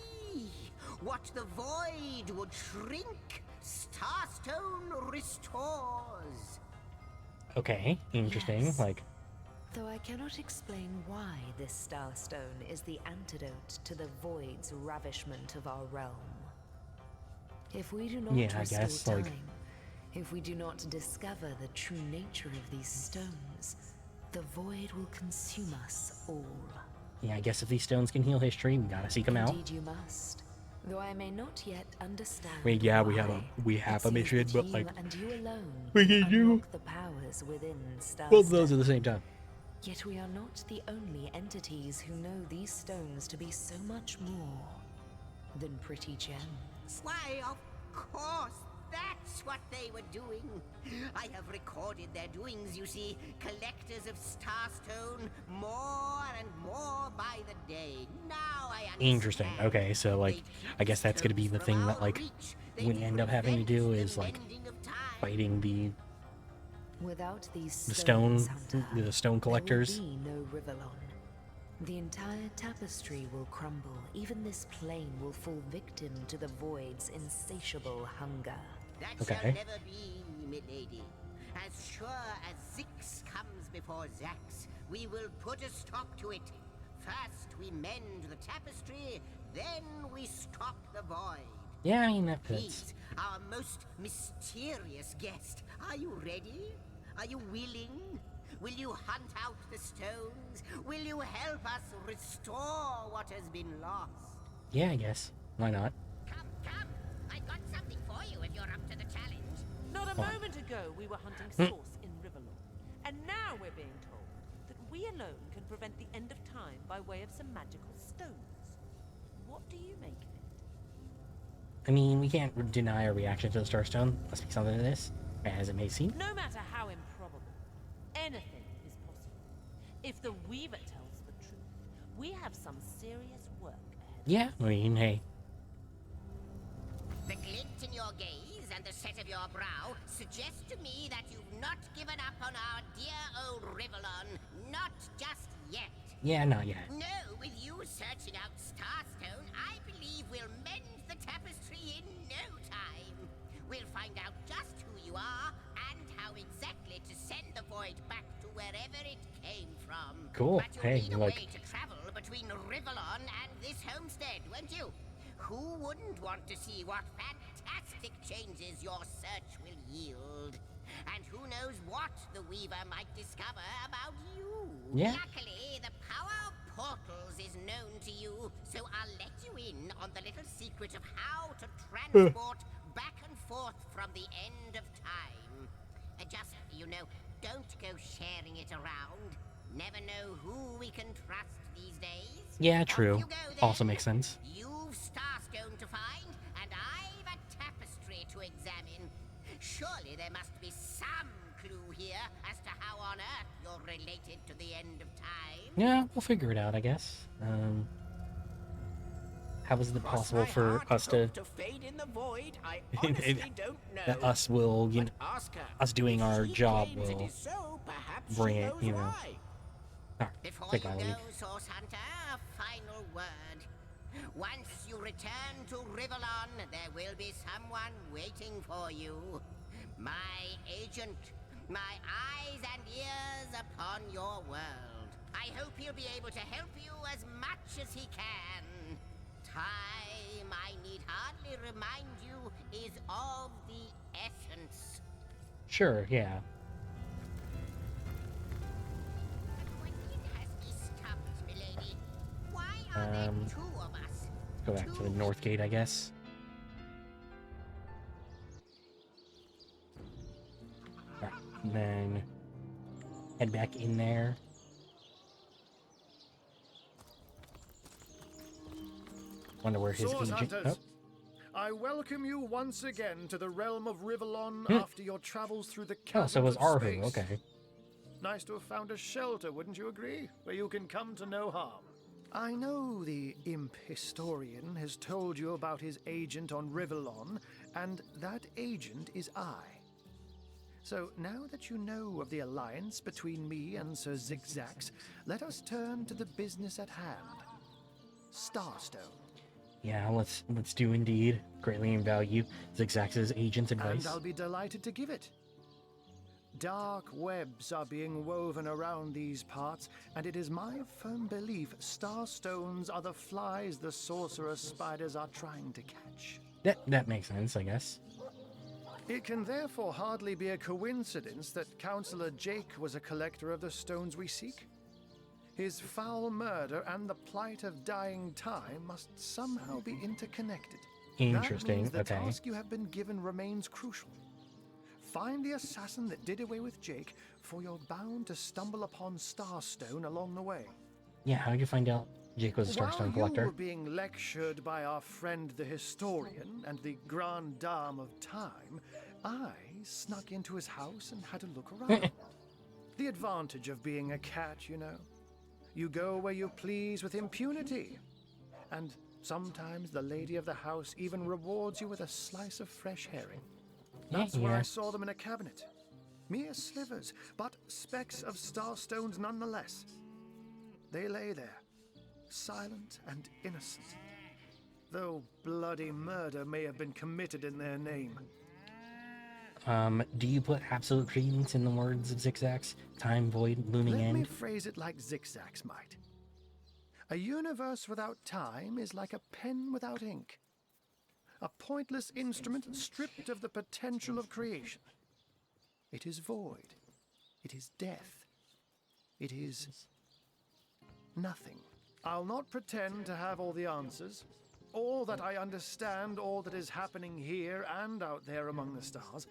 What the void would shrink, Starstone restores. Okay, interesting, Yes. like... Though I cannot explain why this Starstone is the antidote to the void's ravishment of our realm. If we do not Yeah, I restore guess, time, like- if we do not discover the true nature of these stones, the void will consume us all. Yeah, I guess if these stones can heal history, we gotta seek them out. Indeed you must. Though I may not yet understand I mean, yeah, we why, have it a mission, seems that but you like... and you alone we can do unlock the powers within Starstone. both of those at the same time. Yet we are not the only entities who know these stones to be so much more than pretty gems. Why, of course, that's what they were doing. I have recorded their doings, you see. Collectors of Starstone, more and more by the day. Now I understand. Interesting. Okay, so like, I guess that's gonna be the thing that like we end up having to do is like fighting the Without these the stones, stone Hunter, the stone collectors. there will be no Rivellon. The entire tapestry will crumble. Even this plane will fall victim to the void's insatiable hunger. That shall never be, milady. As sure as Zix comes before Zax, we will put a stop to it. First we mend the tapestry, then we stop the void. Yeah, I mean that fits. Please, our most mysterious guest, are you ready? Are you willing? Will you hunt out the stones? Will you help us restore what has been lost? Yeah, I guess. Why not? Come, come! I've got something for you if you're up to the challenge. Not a moment ago, we were hunting source in Rivellon, and now we're being told that we alone can prevent the end of time by way of some magical stones. What do you make of it? I mean, we can't deny our reaction to the Starstone. Must be something to this, as it may seem. No matter how improbable, anything is possible. If the Weaver tells the truth, we have some serious work ahead. Yeah, I mean, hey. The glint in your gaze and the set of your brow suggest to me that you've not given up on our dear old Rivellon. Not just yet. Yeah, not yet. No, with you searching out Starstone, I believe we'll mend the tapestry in no time. We'll find out just who you are and how exactly to send the void back to wherever it came from. Cool. But you'll Hey, need a like... way to travel between Rivellon and this homestead, won't you? Who wouldn't want to see what fantastic changes your search will yield? And who knows what the Weaver might discover about you? Yeah. Luckily, the power of portals is known to you, so I'll let you in on the little secret of how to transport back and forth from the end of time. Just, you know, don't go sharing it around. Never know who we can trust these days. Yeah, true. Also makes sense. You've Starstone to find, and I've a tapestry to examine. Surely there must be some clue here as to how on earth you're related to the end of time. Yeah, we'll figure it out, I guess. How is it possible for us to fade in the void? I honestly don't know. that us will, you know, us doing our job will bring it, you know. Before Take you my go, leave. Source Hunter, a final word. Once you return to Rivellon, there will be someone waiting for you. My agent, my eyes and ears upon your world. I hope he'll be able to help you as much as he can. Time, I need hardly remind you, is of the essence. Sure, yeah. Go back to the north gate, I guess. Alright, and then head back in there. Wonder where his Source agent... Hunters, I welcome you once again to the realm of Rivellon after your travels through the Oh, chasms so was of Arhu, space. okay. Nice to have found a shelter, wouldn't you agree? Where you can come to no harm. I know the imp historian has told you about his agent on Rivellon, and that agent is I. So now that you know of the alliance between me and Sir Zigzax, let us turn to the business at hand. Starstone. Yeah, let's do indeed. Greatly value Zigzax's agent's advice. And I'll be delighted to give it. Dark webs are being woven around these parts, and it is my firm belief starstones are the flies the sorcerer spiders are trying to catch. That makes sense, I guess. It can therefore hardly be a coincidence that Councillor Jake was a collector of the stones we seek. His foul murder and the plight of dying time must somehow be interconnected. Interesting, That means the okay. task you have been given remains crucial. Find the assassin that did away with Jake, for you're bound to stumble upon Starstone along the way. Yeah, how'd you find out Jake was a Starstone While you collector. were being lectured by our friend the historian and the grande dame of time, I snuck into his house and had a look around. The advantage of being a cat, you know. You go where you please with impunity. And sometimes the lady of the house even rewards you with a slice of fresh herring. That's where I saw them in a cabinet. Mere slivers, but specks of starstones nonetheless. They lay there, silent and innocent, though bloody murder may have been committed in their name. Do you put absolute credence in the words of Zigzag's time void looming Let end? me phrase it like Zigzag's might. A universe without time is like a pen without ink. A pointless instrument stripped of the potential of creation. It is void. It is death. It is nothing. I'll not pretend to have all the answers, or that I understand all that is happening here and out there among the stars,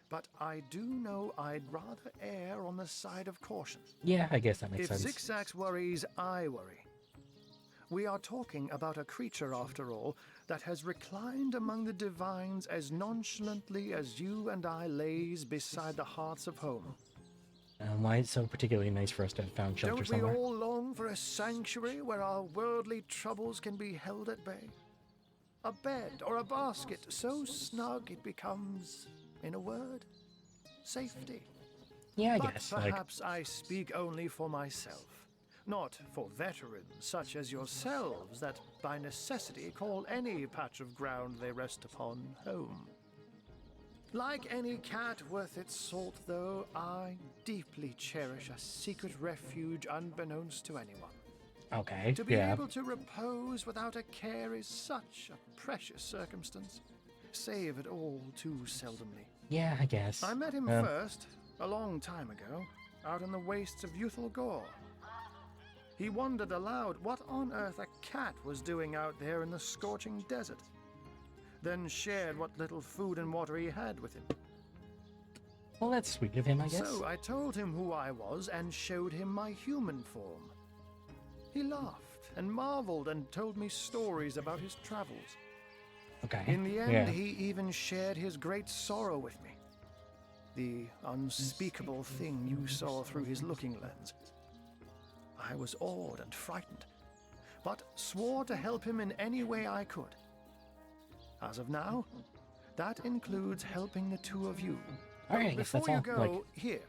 but I do know I'd rather err on the side of caution. Yeah, I guess that makes If sense. Zigzag worries, I worry. We are talking about a creature, after all, that has reclined among the divines as nonchalantly as you and I lays beside the hearths of home. Why it's so particularly nice for us to have found shelter Don't we somewhere? all long for a sanctuary where our worldly troubles can be held at bay? A bed or a basket so snug it becomes, in a word, safety. Yeah, I But guess. Like, perhaps I speak only for myself. Not for veterans such as yourselves that by necessity call any patch of ground they rest upon home. Like any cat worth its salt, though, I deeply cherish a secret refuge unbeknownst to anyone. okay, To be yeah. able to repose without a care is such a precious circumstance, save it all too seldomly. Yeah, I guess. I met him first, a long time ago, out in the wastes of Youthal Gore. He wondered aloud what on earth a cat was doing out there in the scorching desert, then shared what little food and water he had with him. Well, that's sweet of him, I guess. So I told him who I was and showed him my human form. He laughed and marveled and told me stories about his travels. Okay. In the end, yeah. he even shared his great sorrow with me. The unspeakable thing you saw through his looking lens. I was awed and frightened, but swore to help him in any way I could. As of now, that includes helping the two of you. All right, I guess Before that's you all. go, Like, here,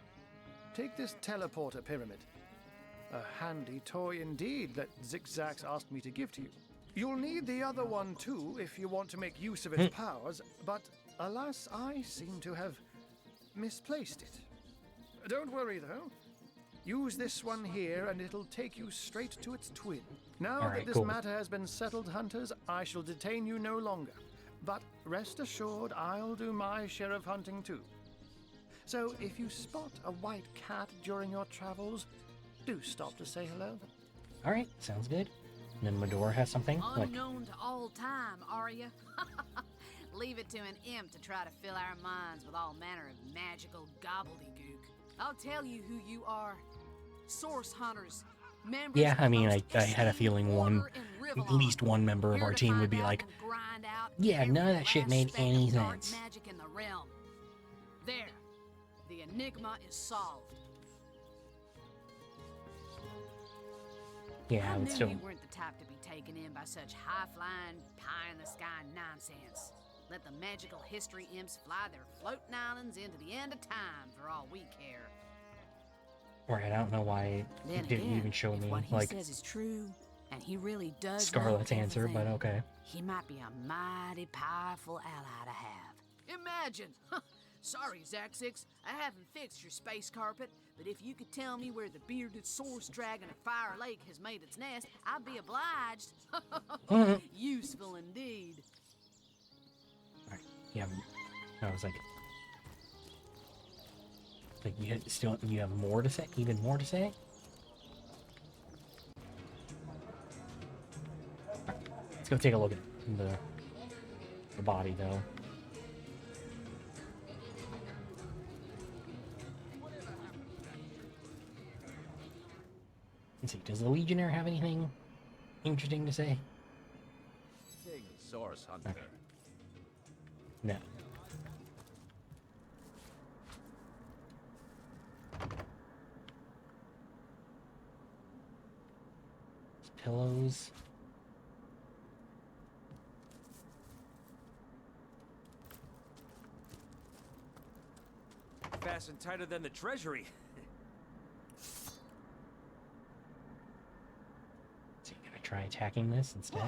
take this teleporter pyramid. A handy toy indeed that Zigzag's asked me to give to you. You'll need the other one too if you want to make use of its powers, but alas, I seem to have misplaced it. Don't worry though. Use this one here and it'll take you straight to its twin. Now All right, that this cool. matter has been settled, hunters, I shall detain you no longer. But rest assured, I'll do my share of hunting too. So if you spot a white cat during your travels, do stop to say hello. all right, sounds good. And then Medora has something. Like, Unknown to all time, are you? Leave it to an imp to try to fill our minds with all manner of magical gobbledygook. I'll tell you who you are. Source hunters. Members yeah, I of mean, the I had a feeling at least one member of our team would be like, grind out yeah, none of that shit made aspect any of dark sense. magic in the realm. There. The enigma is solved. Yeah, I but knew still. you weren't the type to be taken in by such high-flying, pie-in-the-sky nonsense. Let the magical history imps fly their floating islands into the end of time for all we care. Right, I don't know why Then it didn't again, even show if me, what he like, says is true, and he really does Scarlet's know answer, but everything, okay. he might be a mighty powerful ally to have. Imagine! Sorry, Zaxix, I haven't fixed your space carpet, but if you could tell me where the bearded source dragon at Fire Lake has made its nest, I'd be obliged. Useful indeed. Yeah, I was like you have more to say, even more to say? Let's go take a look at the body, though. Let's see, does the Legionnaire have anything interesting to say? King Source Hunter. Okay. No. Pillows. Fastened tighter than the treasury. So you're gonna try attacking this instead?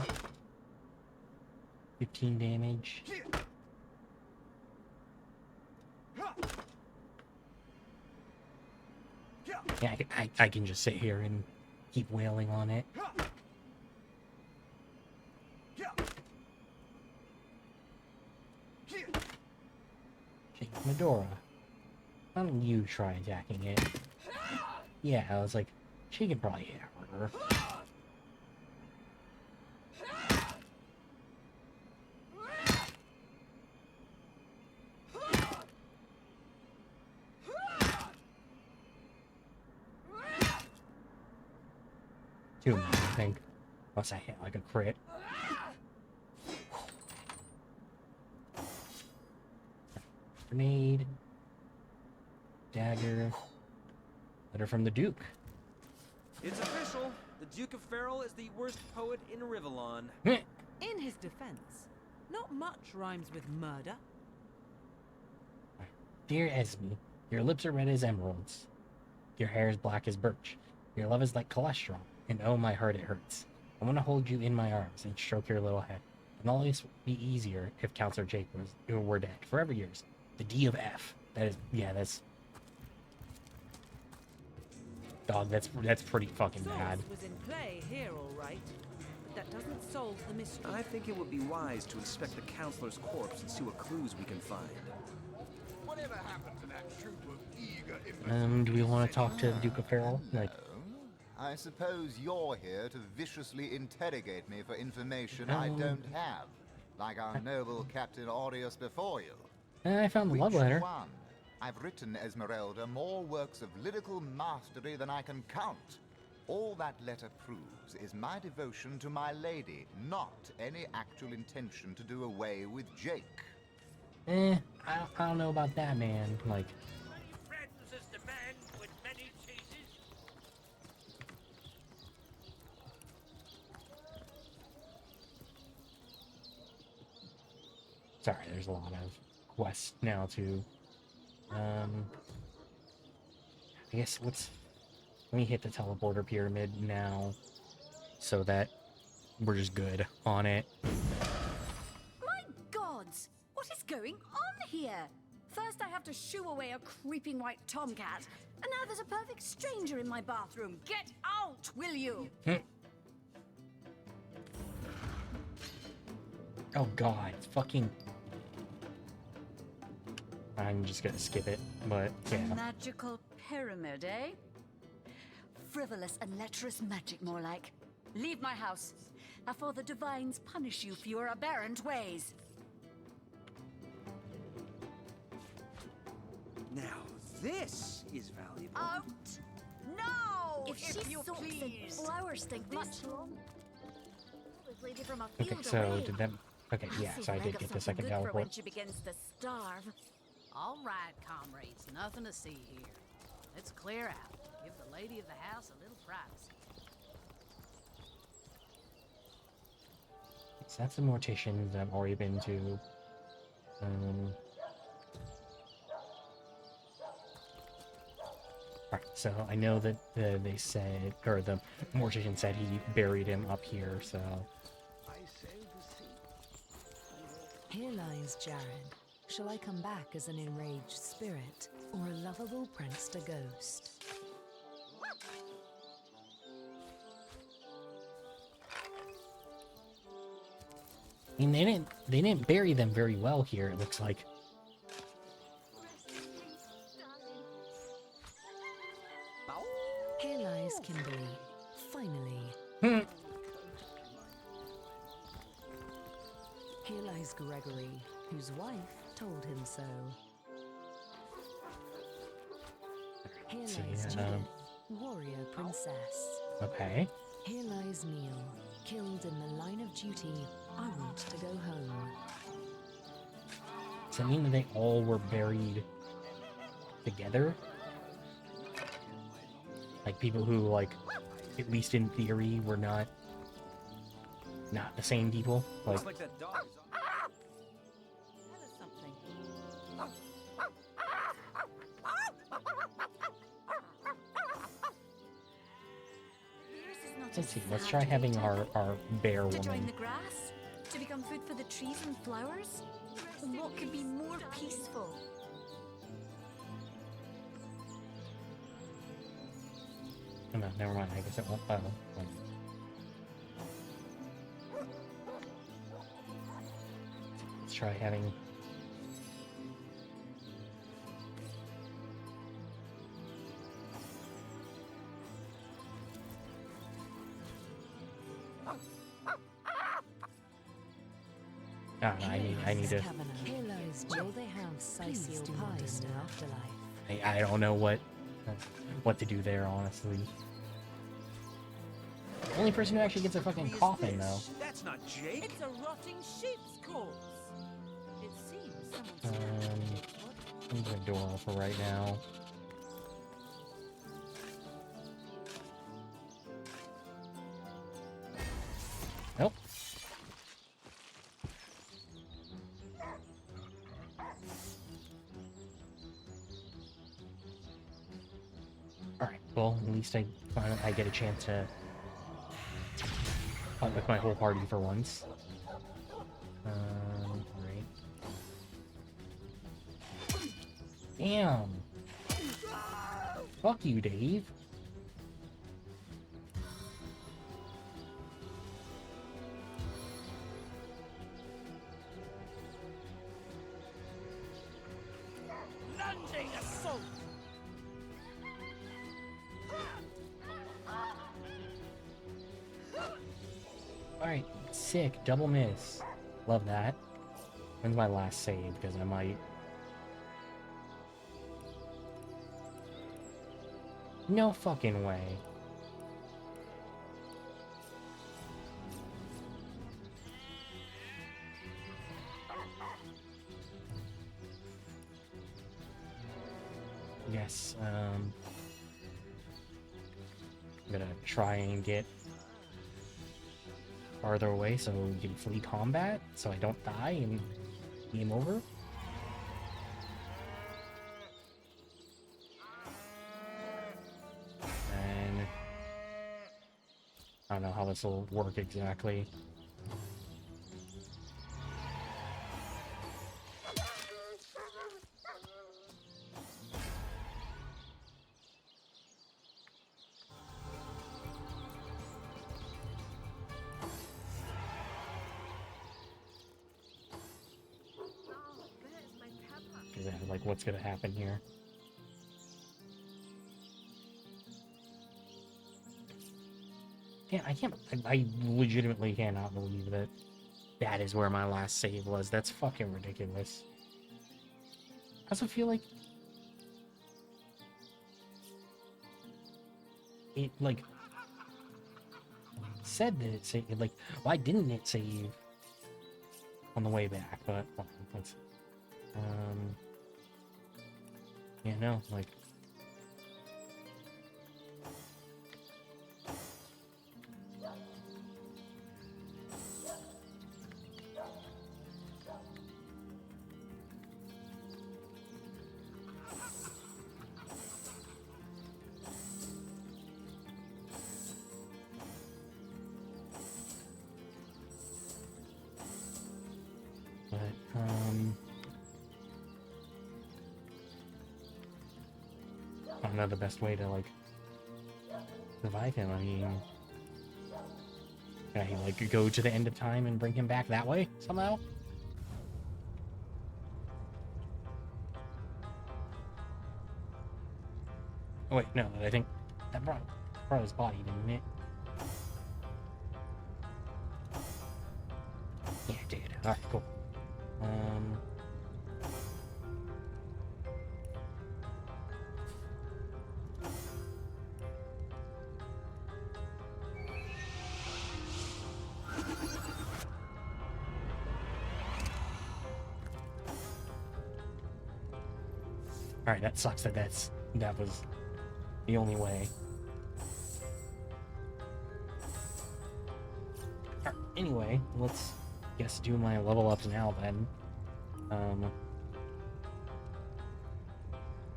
15 damage. Yeah, I can just sit here and keep wailing on it. Hey, Medora, why don't you try attacking it? Yeah, I was like, she can probably hit harder. Too much, I think. Unless I hit like a crit. Grenade. Dagger. Letter from the Duke. It's official. The Duke of Farrell is the worst poet in Rivellon. In his defense, not much rhymes with murder. Dear Esme, your lips are red as emeralds. Your hair is black as birch. Your love is like cholesterol, and oh my heart it hurts. I want to hold you in my arms and stroke your little head. And all this would be easier if Counselor Jake were dead. Forever yours. The D of F. That is, yeah, that's... Dog, that's pretty fucking bad. Source was in play here, all right. But that doesn't solve the mystery. I think it would be wise to inspect the counselor's corpse and see what clues we can find. Whatever happened to that troop of eager Do we want to talk to Duke of Farrell? Like, I suppose you're here to viciously interrogate me for information I don't have, like our noble Captain Aureus before you. I found the love letter. Which one? I've written, Esmeralda, more works of lyrical mastery than I can count. All that letter proves is my devotion to my lady, not any actual intention to do away with Jake. I don't know about that, man. Like... Sorry, there's a lot of quests now, too. I guess let me hit the teleporter pyramid now, so that we're just good on it. My gods! What is going on here? First I have to shoo away a creeping white tomcat, and now there's a perfect stranger in my bathroom. Get out, will you? Oh god, fucking... I'm just gonna skip it, but yeah. Magical pyramid, eh? Frivolous and lecherous magic, more like. Leave my house, afore the divines punish you for your aberrant ways. Now this is valuable. Out! No! If she you sorts and please. flowers think much wrong. Lady from a Okay, field so away. did that... Okay, yeah, so I did get the second good for when teleport. she begins to starve. All right, comrades, nothing to see here. Let's clear out. Give the lady of the house a little privacy. So that's the morticians that I've already been to. Alright, so I know that they said, or the mortician said he buried him up here, so... Here lies Jared. Shall I come back as an enraged spirit, or a lovable prankster ghost? I mean, they didn't bury them very well here, it looks like. Here lies Kimberly. Finally. Here lies Gregory, whose wife told him so. Here lies Judith, warrior princess. Okay. Here lies Neil, Killed in the line of duty, I want to go home. Does that mean that they all were buried together? Like people who, like, at least in theory, were not the same people? Like, Looks like that dog is on. Tell us something. let's see, let's try having our bear To join woman. the grass? To become food for the trees and flowers? And what could be more peaceful? Oh, no, never mind, I guess it won't. Let's try having... I need to... Heroes will they have Cyseal pies in the afterlife? I don't know what to do there, honestly. The only person who actually gets a fucking coffin, though. That's not Jake. It's a rotting sheep's corpse. It seems someone's Leave the door for right now. Nope. Alright, well, at least I get a chance to hunt with my whole party for once. Right. Damn! Fuck you, Dave. lunging assault. Alright, sick. Double miss. Love that. When's my last save? Because I might... No fucking way. Yes, I'm gonna try and get farther away so we can flee combat, so I don't die and game over. And I don't know how this will work exactly. Like, what's gonna happen here? Yeah, I legitimately cannot believe that that is where my last save was. That's fucking ridiculous. I also feel like it, like, said that it saved, like, why didn't it save on the way back? But, well, let's see. Yeah, no, like... But, I don't know the best way to, like, survive him. I mean, can I, like, go to the end of time and bring him back that way, somehow? Oh, wait, no, I think that brought his body, didn't it? Yeah, it did. Alright, cool. Alright, that sucks that that was the only way. Alright, anyway, let's do my level ups now then.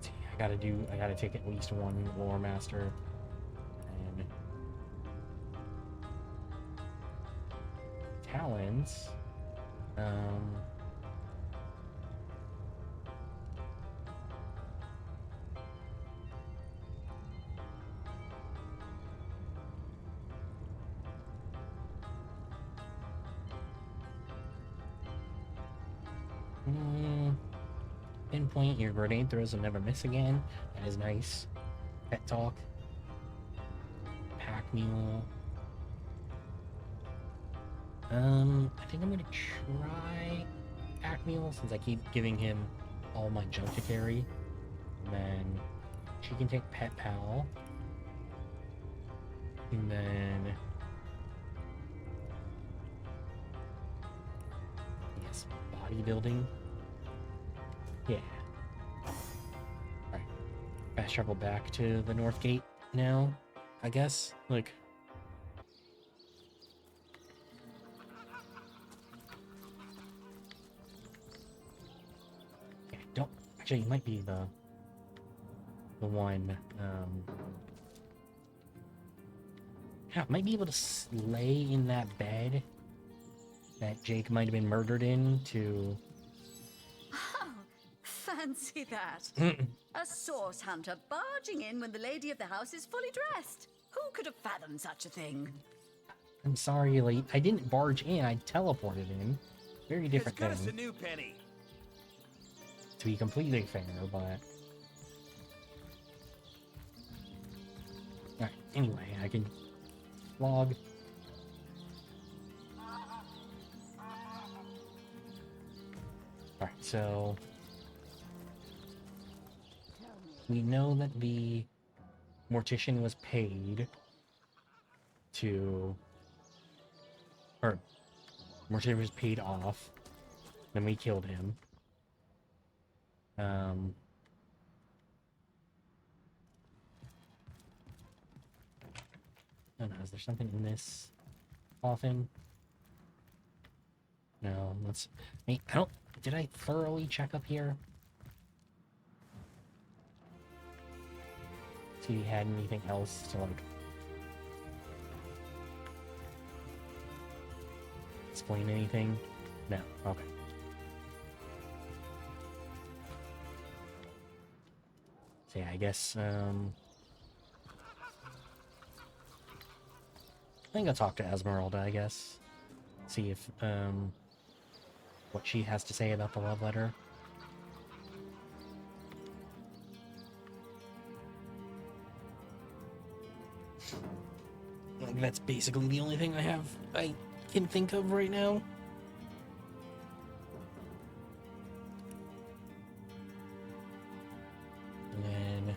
See, I gotta take at least one lore master. And talents. Pinpoint, your grenade throws will never miss again. That is nice. Pet talk. Pack mule. I think I'm gonna try pack mule since I keep giving him all my junk to carry. And then she can take pet pal. And then yes, bodybuilding. Yeah. Alright. Fast travel back to the North Gate now, I guess. Like, yeah, don't actually, it might be the one, yeah, might be able to lay in that bed that Jake might have been murdered in to... Oh, fancy that. A source hunter barging in when the lady of the house is fully dressed. Who could have fathomed such a thing? I'm sorry, like, I didn't barge in, I teleported in. Very different As good thing. as a new penny. To be completely fair, but... Alright, anyway, I can log. Alright, so... we know that the mortician was paid to... or... mortician was paid off. Then we killed him. I don't know, is there something in this coffin? No, let's... I don't... did I thoroughly check up here? See if he had anything else to, like... explain anything? No, okay. So yeah, I guess, I think I'll talk to Esmeralda, I guess. See if, what she has to say about the love letter. Like, that's basically the only thing I can think of right now. And then...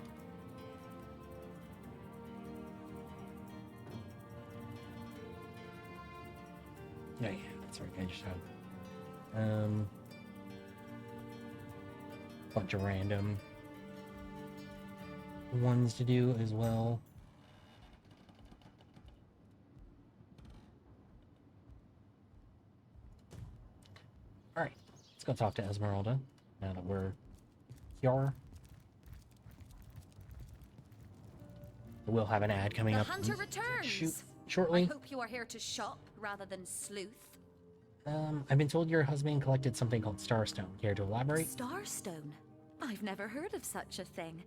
oh yeah, that's right, I just have bunch of random ones to do as well. Alright, let's go talk to Esmeralda now that we're here. We'll have an ad coming The up hunter returns. shortly. I hope you are here to shop rather than sleuth. I've been told your husband collected something called Starstone. Care to elaborate? Starstone? I've never heard of such a thing.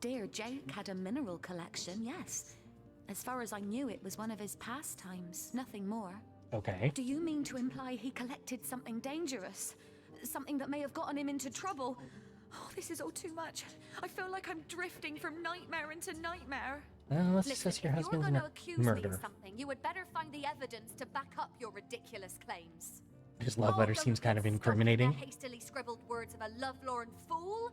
Dear Jake had a mineral collection, yes. As far as I knew, it was one of his pastimes, nothing more. Okay. Do you mean to imply he collected something dangerous? Something that may have gotten him into trouble? Oh, this is all too much. I feel like I'm drifting from nightmare into nightmare. Let's discuss your husband's If you're going to accuse murder. me of something, you would better find the evidence to back up your ridiculous claims. His love letter seems kind of incriminating. Hastily scribbled words of a lovelorn fool?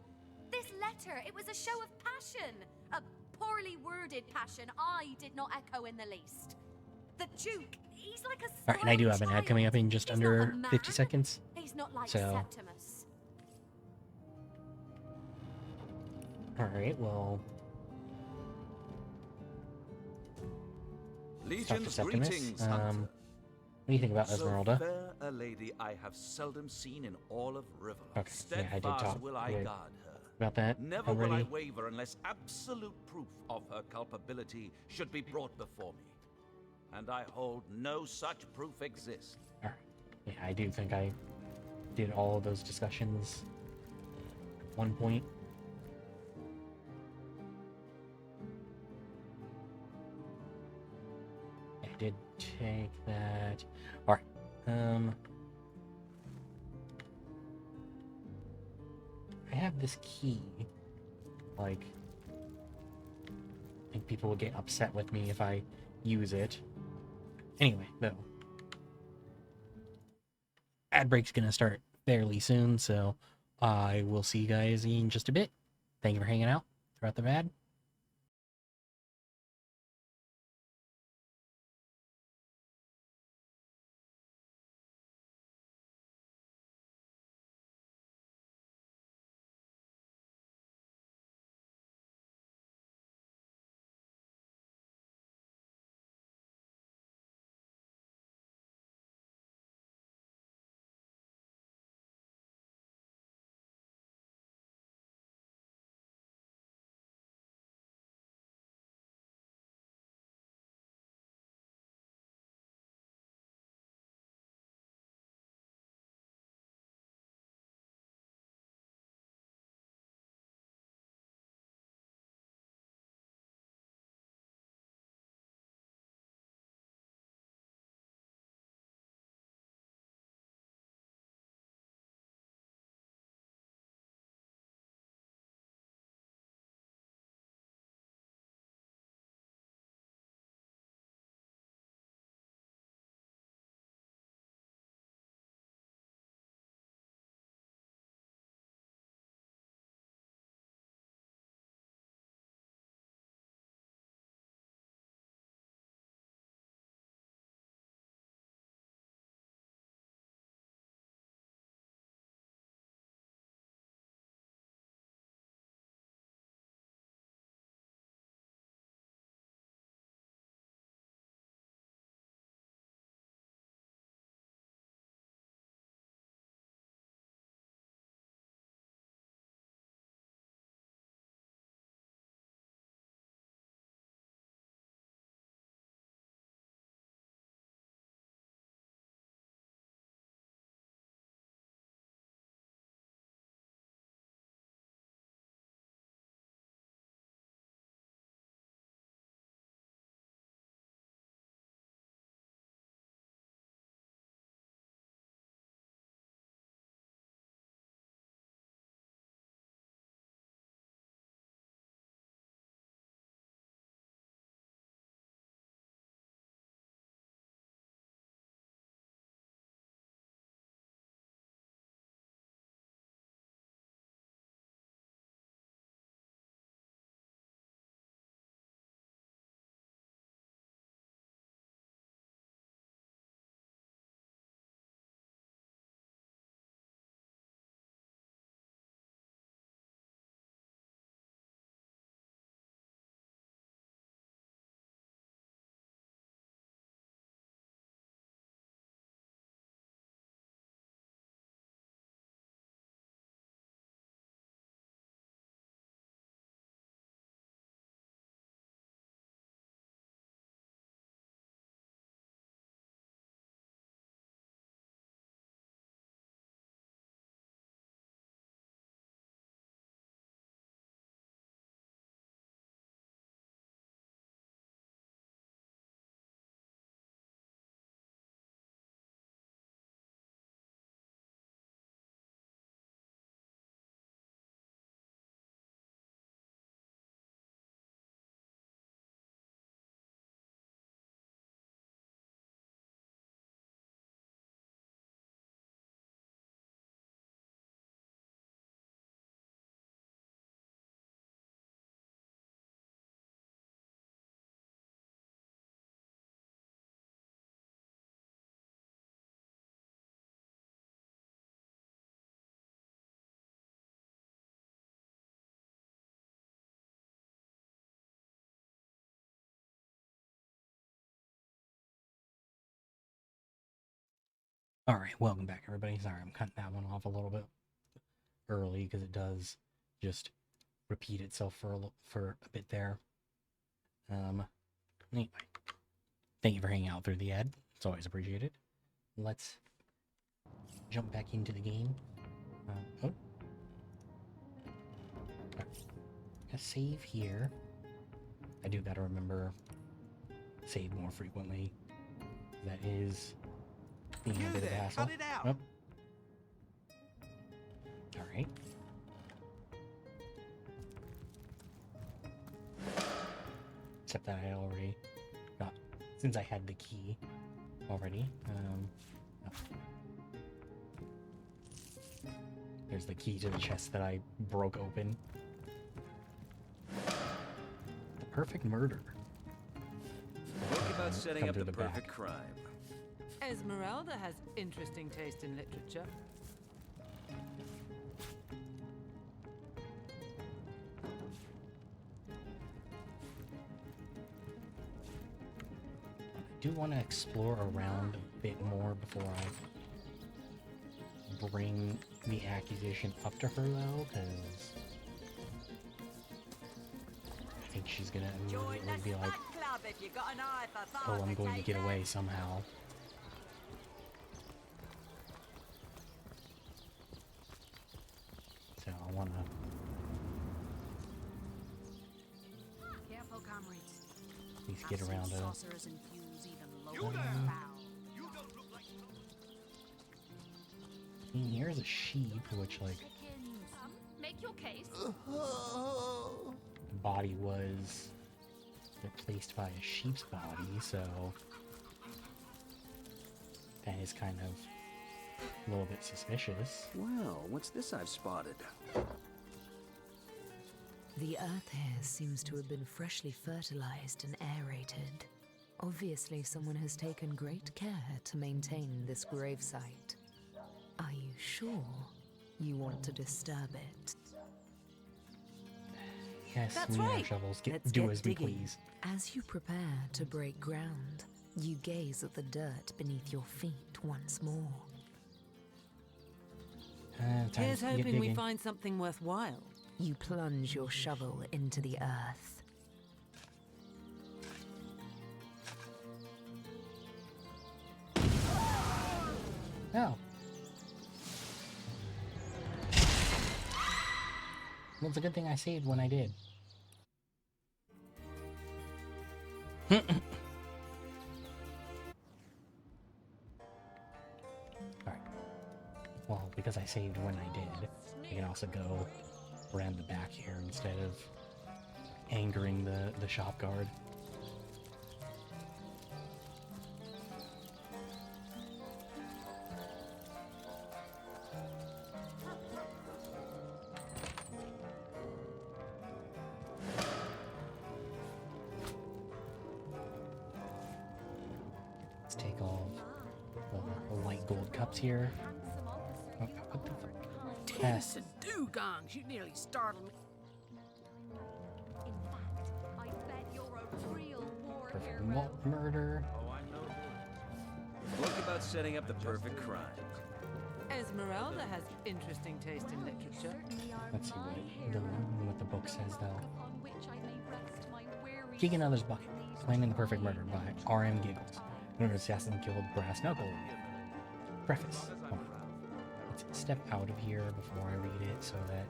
This letter, it was a show of passion. A poorly worded passion I did not echo in the least. The Duke, he's like a Alright, and I do have an ad coming up in just under 50 seconds. He's not like So, Septimus. Alright, well... Talk to Legion's Septimus. greetings, Hunter. What do you think about So Esmeralda? fair a lady I have seldom seen in all of Riverlock. Okay, yeah, I did Steadfast talk will I with- guard her. about that Never will I already. waver unless absolute proof of her culpability should be brought before me. And I hold no such proof exists. Alright. Yeah, I do think I did all of those discussions at one point. I did take that. Alright. I have this key. Like, I think people will get upset with me if I use it. Anyway, though. Ad break's gonna start fairly soon, so I will see you guys in just a bit. Thank you for hanging out throughout the ad. Alright, welcome back, everybody. Sorry, I'm cutting that one off a little bit early because it does just repeat itself for a bit there. Anyway, thank you for hanging out through the ad. It's always appreciated. Let's jump back into the game. Oh. Gonna save here. I do gotta remember save more frequently. That is being a bit of a hassle. Cut it out. Oh. Alright. Except that I already got, since I had the key already. Oh. There's the key to the chest that I broke open. The perfect murder. Book about setting Come up through the the perfect back. crime. Esmeralda has interesting taste in literature. I do want to explore around a bit more before I bring the accusation up to her, though, because I think she's gonna immediately be like, "Oh, I'm going to get away somehow." So I want to. Careful, comrades. At least get around to. Sorcerers infuse even lower foul. I mean, here's a sheep, which, like, Make your case. the body was replaced by a sheep's body, so that is kind of a little bit suspicious. Well, what's this I've spotted? The earth here seems to have been freshly fertilized and aerated. Obviously, someone has taken great care to maintain this gravesite. Are you sure you want to disturb it? Yes, That's we have right. shovels. Let's Do get as we digging. please. As you prepare to break ground, you gaze at the dirt beneath your feet once more. Time Here's to get hoping we digging. find something worthwhile. You plunge your shovel into the earth. Oh. Well, it's a good thing I saved when I did. Alright. Well, because I saved when I did, I can also go around the back here instead of angering the shop guard. Let's take all the white gold cups here. Oh, what the fuck? Tennyson dugongs, you nearly startled me. I bet you're a real war Perfect hero. murder. Oh, I know. Book about setting up the perfect crime. Esmeralda has interesting taste in literature. Let's see what the book says, though. Upon which I may rest my weary Keegan Other's Bucket. Planning the Perfect Murder by R.M. Giggles. Known as Assassin Guild Brass Knuckle. Preface. Hold on. Let's step out of here before I read it so that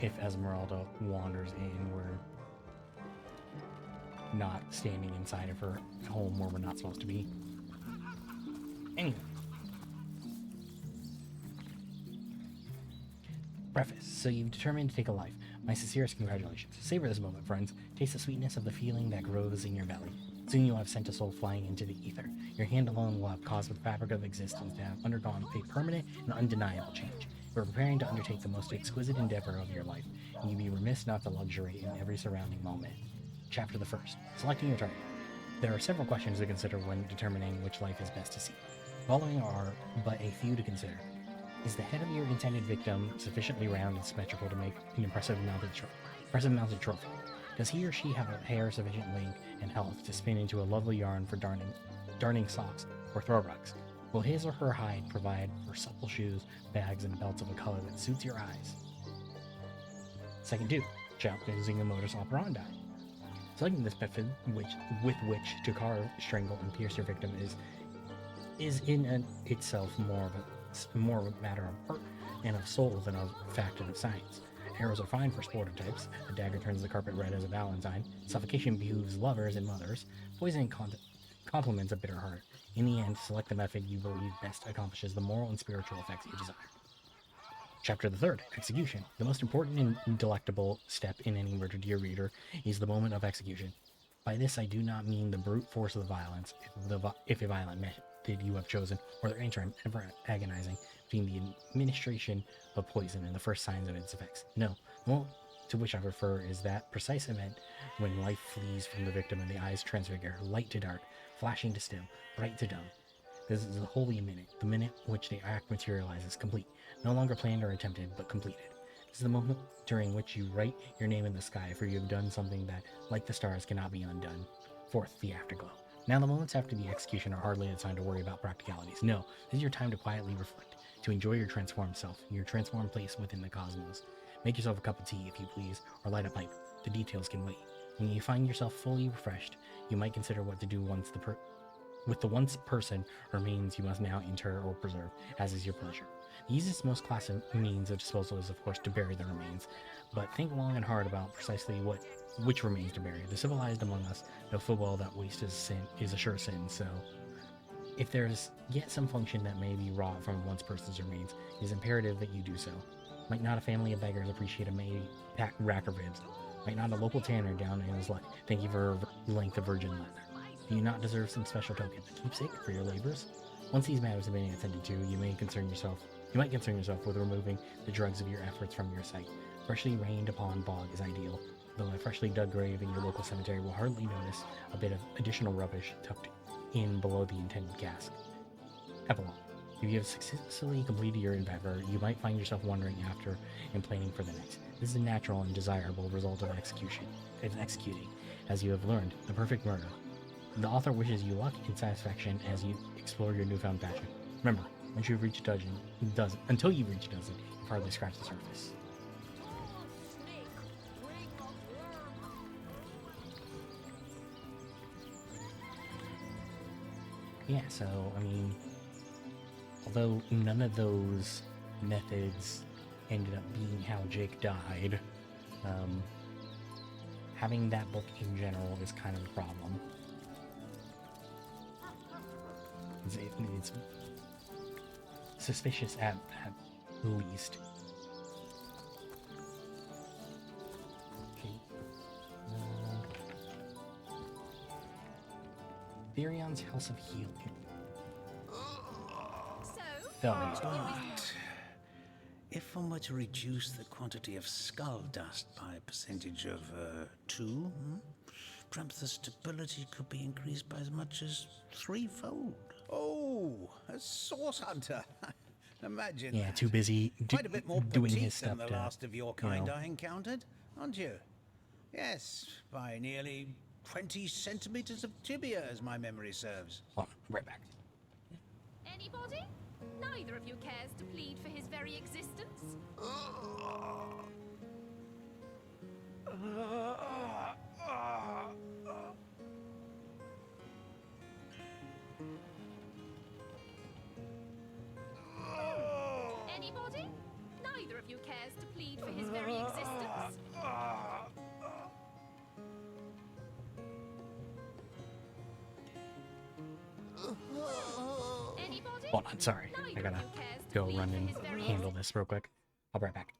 if Esmeralda wanders in, we're not standing inside of her home where we're not supposed to be. Anyway. Preface. So you've determined to take a life. My sincerest congratulations. Savor this moment, friends. Taste the sweetness of the feeling that grows in your belly. Soon you will have sent a soul flying into the ether. Your hand alone will have caused the fabric of existence to have undergone a permanent and undeniable change. You are preparing to undertake the most exquisite endeavor of your life, and you'd be remiss not to luxuriate in every surrounding moment. Chapter the first. Selecting your target. There are several questions to consider when determining which life is best to seek. Following are but a few to consider. Is the head of your intended victim sufficiently round and symmetrical to make an impressive mounted trophy? Does he or she have a hair sufficient length and health to spin into a lovely yarn for darning socks or throw rugs? Will his or her hide provide for supple shoes, bags, and belts of a color that suits your eyes? Second 2. Jump using the modus operandi. Selecting this method with which to carve, strangle, and pierce your victim is in itself more of a matter of art and of soul than of fact and of science. Arrows are fine for sportive types. A dagger turns the carpet red as a valentine. Suffocation behooves lovers and mothers. Poisoning compliments a bitter heart. In the end, select the method you believe best accomplishes the moral and spiritual effects you desire. Chapter the 3rd, Execution. The most important and delectable step in any murder to your reader is the moment of execution. By this I do not mean the brute force of the violence, if a violent method you have chosen, or the interim, ever agonizing, between the administration of poison and the first signs of its effects. No, the moment to which I refer is that precise event when life flees from the victim and the eyes transfigure, light to dark, flashing to still, bright to dumb. This is the holy minute, the minute in which the act materializes, complete, no longer planned or attempted, but completed. This is the moment during which you write your name in the sky, for you have done something that, like the stars, cannot be undone. 4th, the afterglow. Now the moments after the execution are hardly the time to worry about practicalities. No, this is your time to quietly reflect, to enjoy your transformed self, your transformed place within the cosmos. Make yourself a cup of tea, if you please, or light a pipe. The details can wait. When you find yourself fully refreshed, you might consider what to do with the once person remains you must now inter or preserve, as is your pleasure. The easiest, most classic means of disposal is, of course, to bury the remains, but think long and hard about precisely which remains to bury. The civilized among us know full well that waste is a sure sin, so if there's yet some function that may be wrought from once person's remains, it is imperative that you do so. Might not a family of beggars appreciate a made rack of ribs? Might not a local tanner down in his luck thank you for a length of virgin leather? Do you not deserve some special token, a keepsake for your labors? Once these matters have been attended to, you might concern yourself with removing the dregs of your efforts from your sight. Freshly rained upon bog is ideal, though a freshly dug grave in your local cemetery will hardly notice a bit of additional rubbish tucked in below the intended cask. Epilogue. If you have successfully completed your endeavor, you might find yourself wondering after and planning for the next. This is a natural and desirable result of executing, as you have learned, the perfect murder. The author wishes you luck and satisfaction as you explore your newfound passion. Remember, once you've reached until you reach a dozen, you've hardly scratched the surface. Yeah, so, I mean, although none of those methods ended up being how Jake died, having that book in general is kind of a problem. It's suspicious at least. Okay. Therion's House of Healing. If one were to reduce the quantity of skull dust by a percentage of 2, perhaps the stability could be increased by as much as 3-fold. Oh, a source hunter. Imagine Yeah, that. too busy Quite a bit more doing petite his stuff than the last of your kind I encountered, aren't you? Yes, by nearly 20 centimeters of tibia, as my memory serves. Well, right back. Anybody? Neither of you cares to plead for his very existence? Anybody? Neither of you cares to plead for his very existence? Hold on, sorry. I gotta go run and handle this real quick. I'll be right back.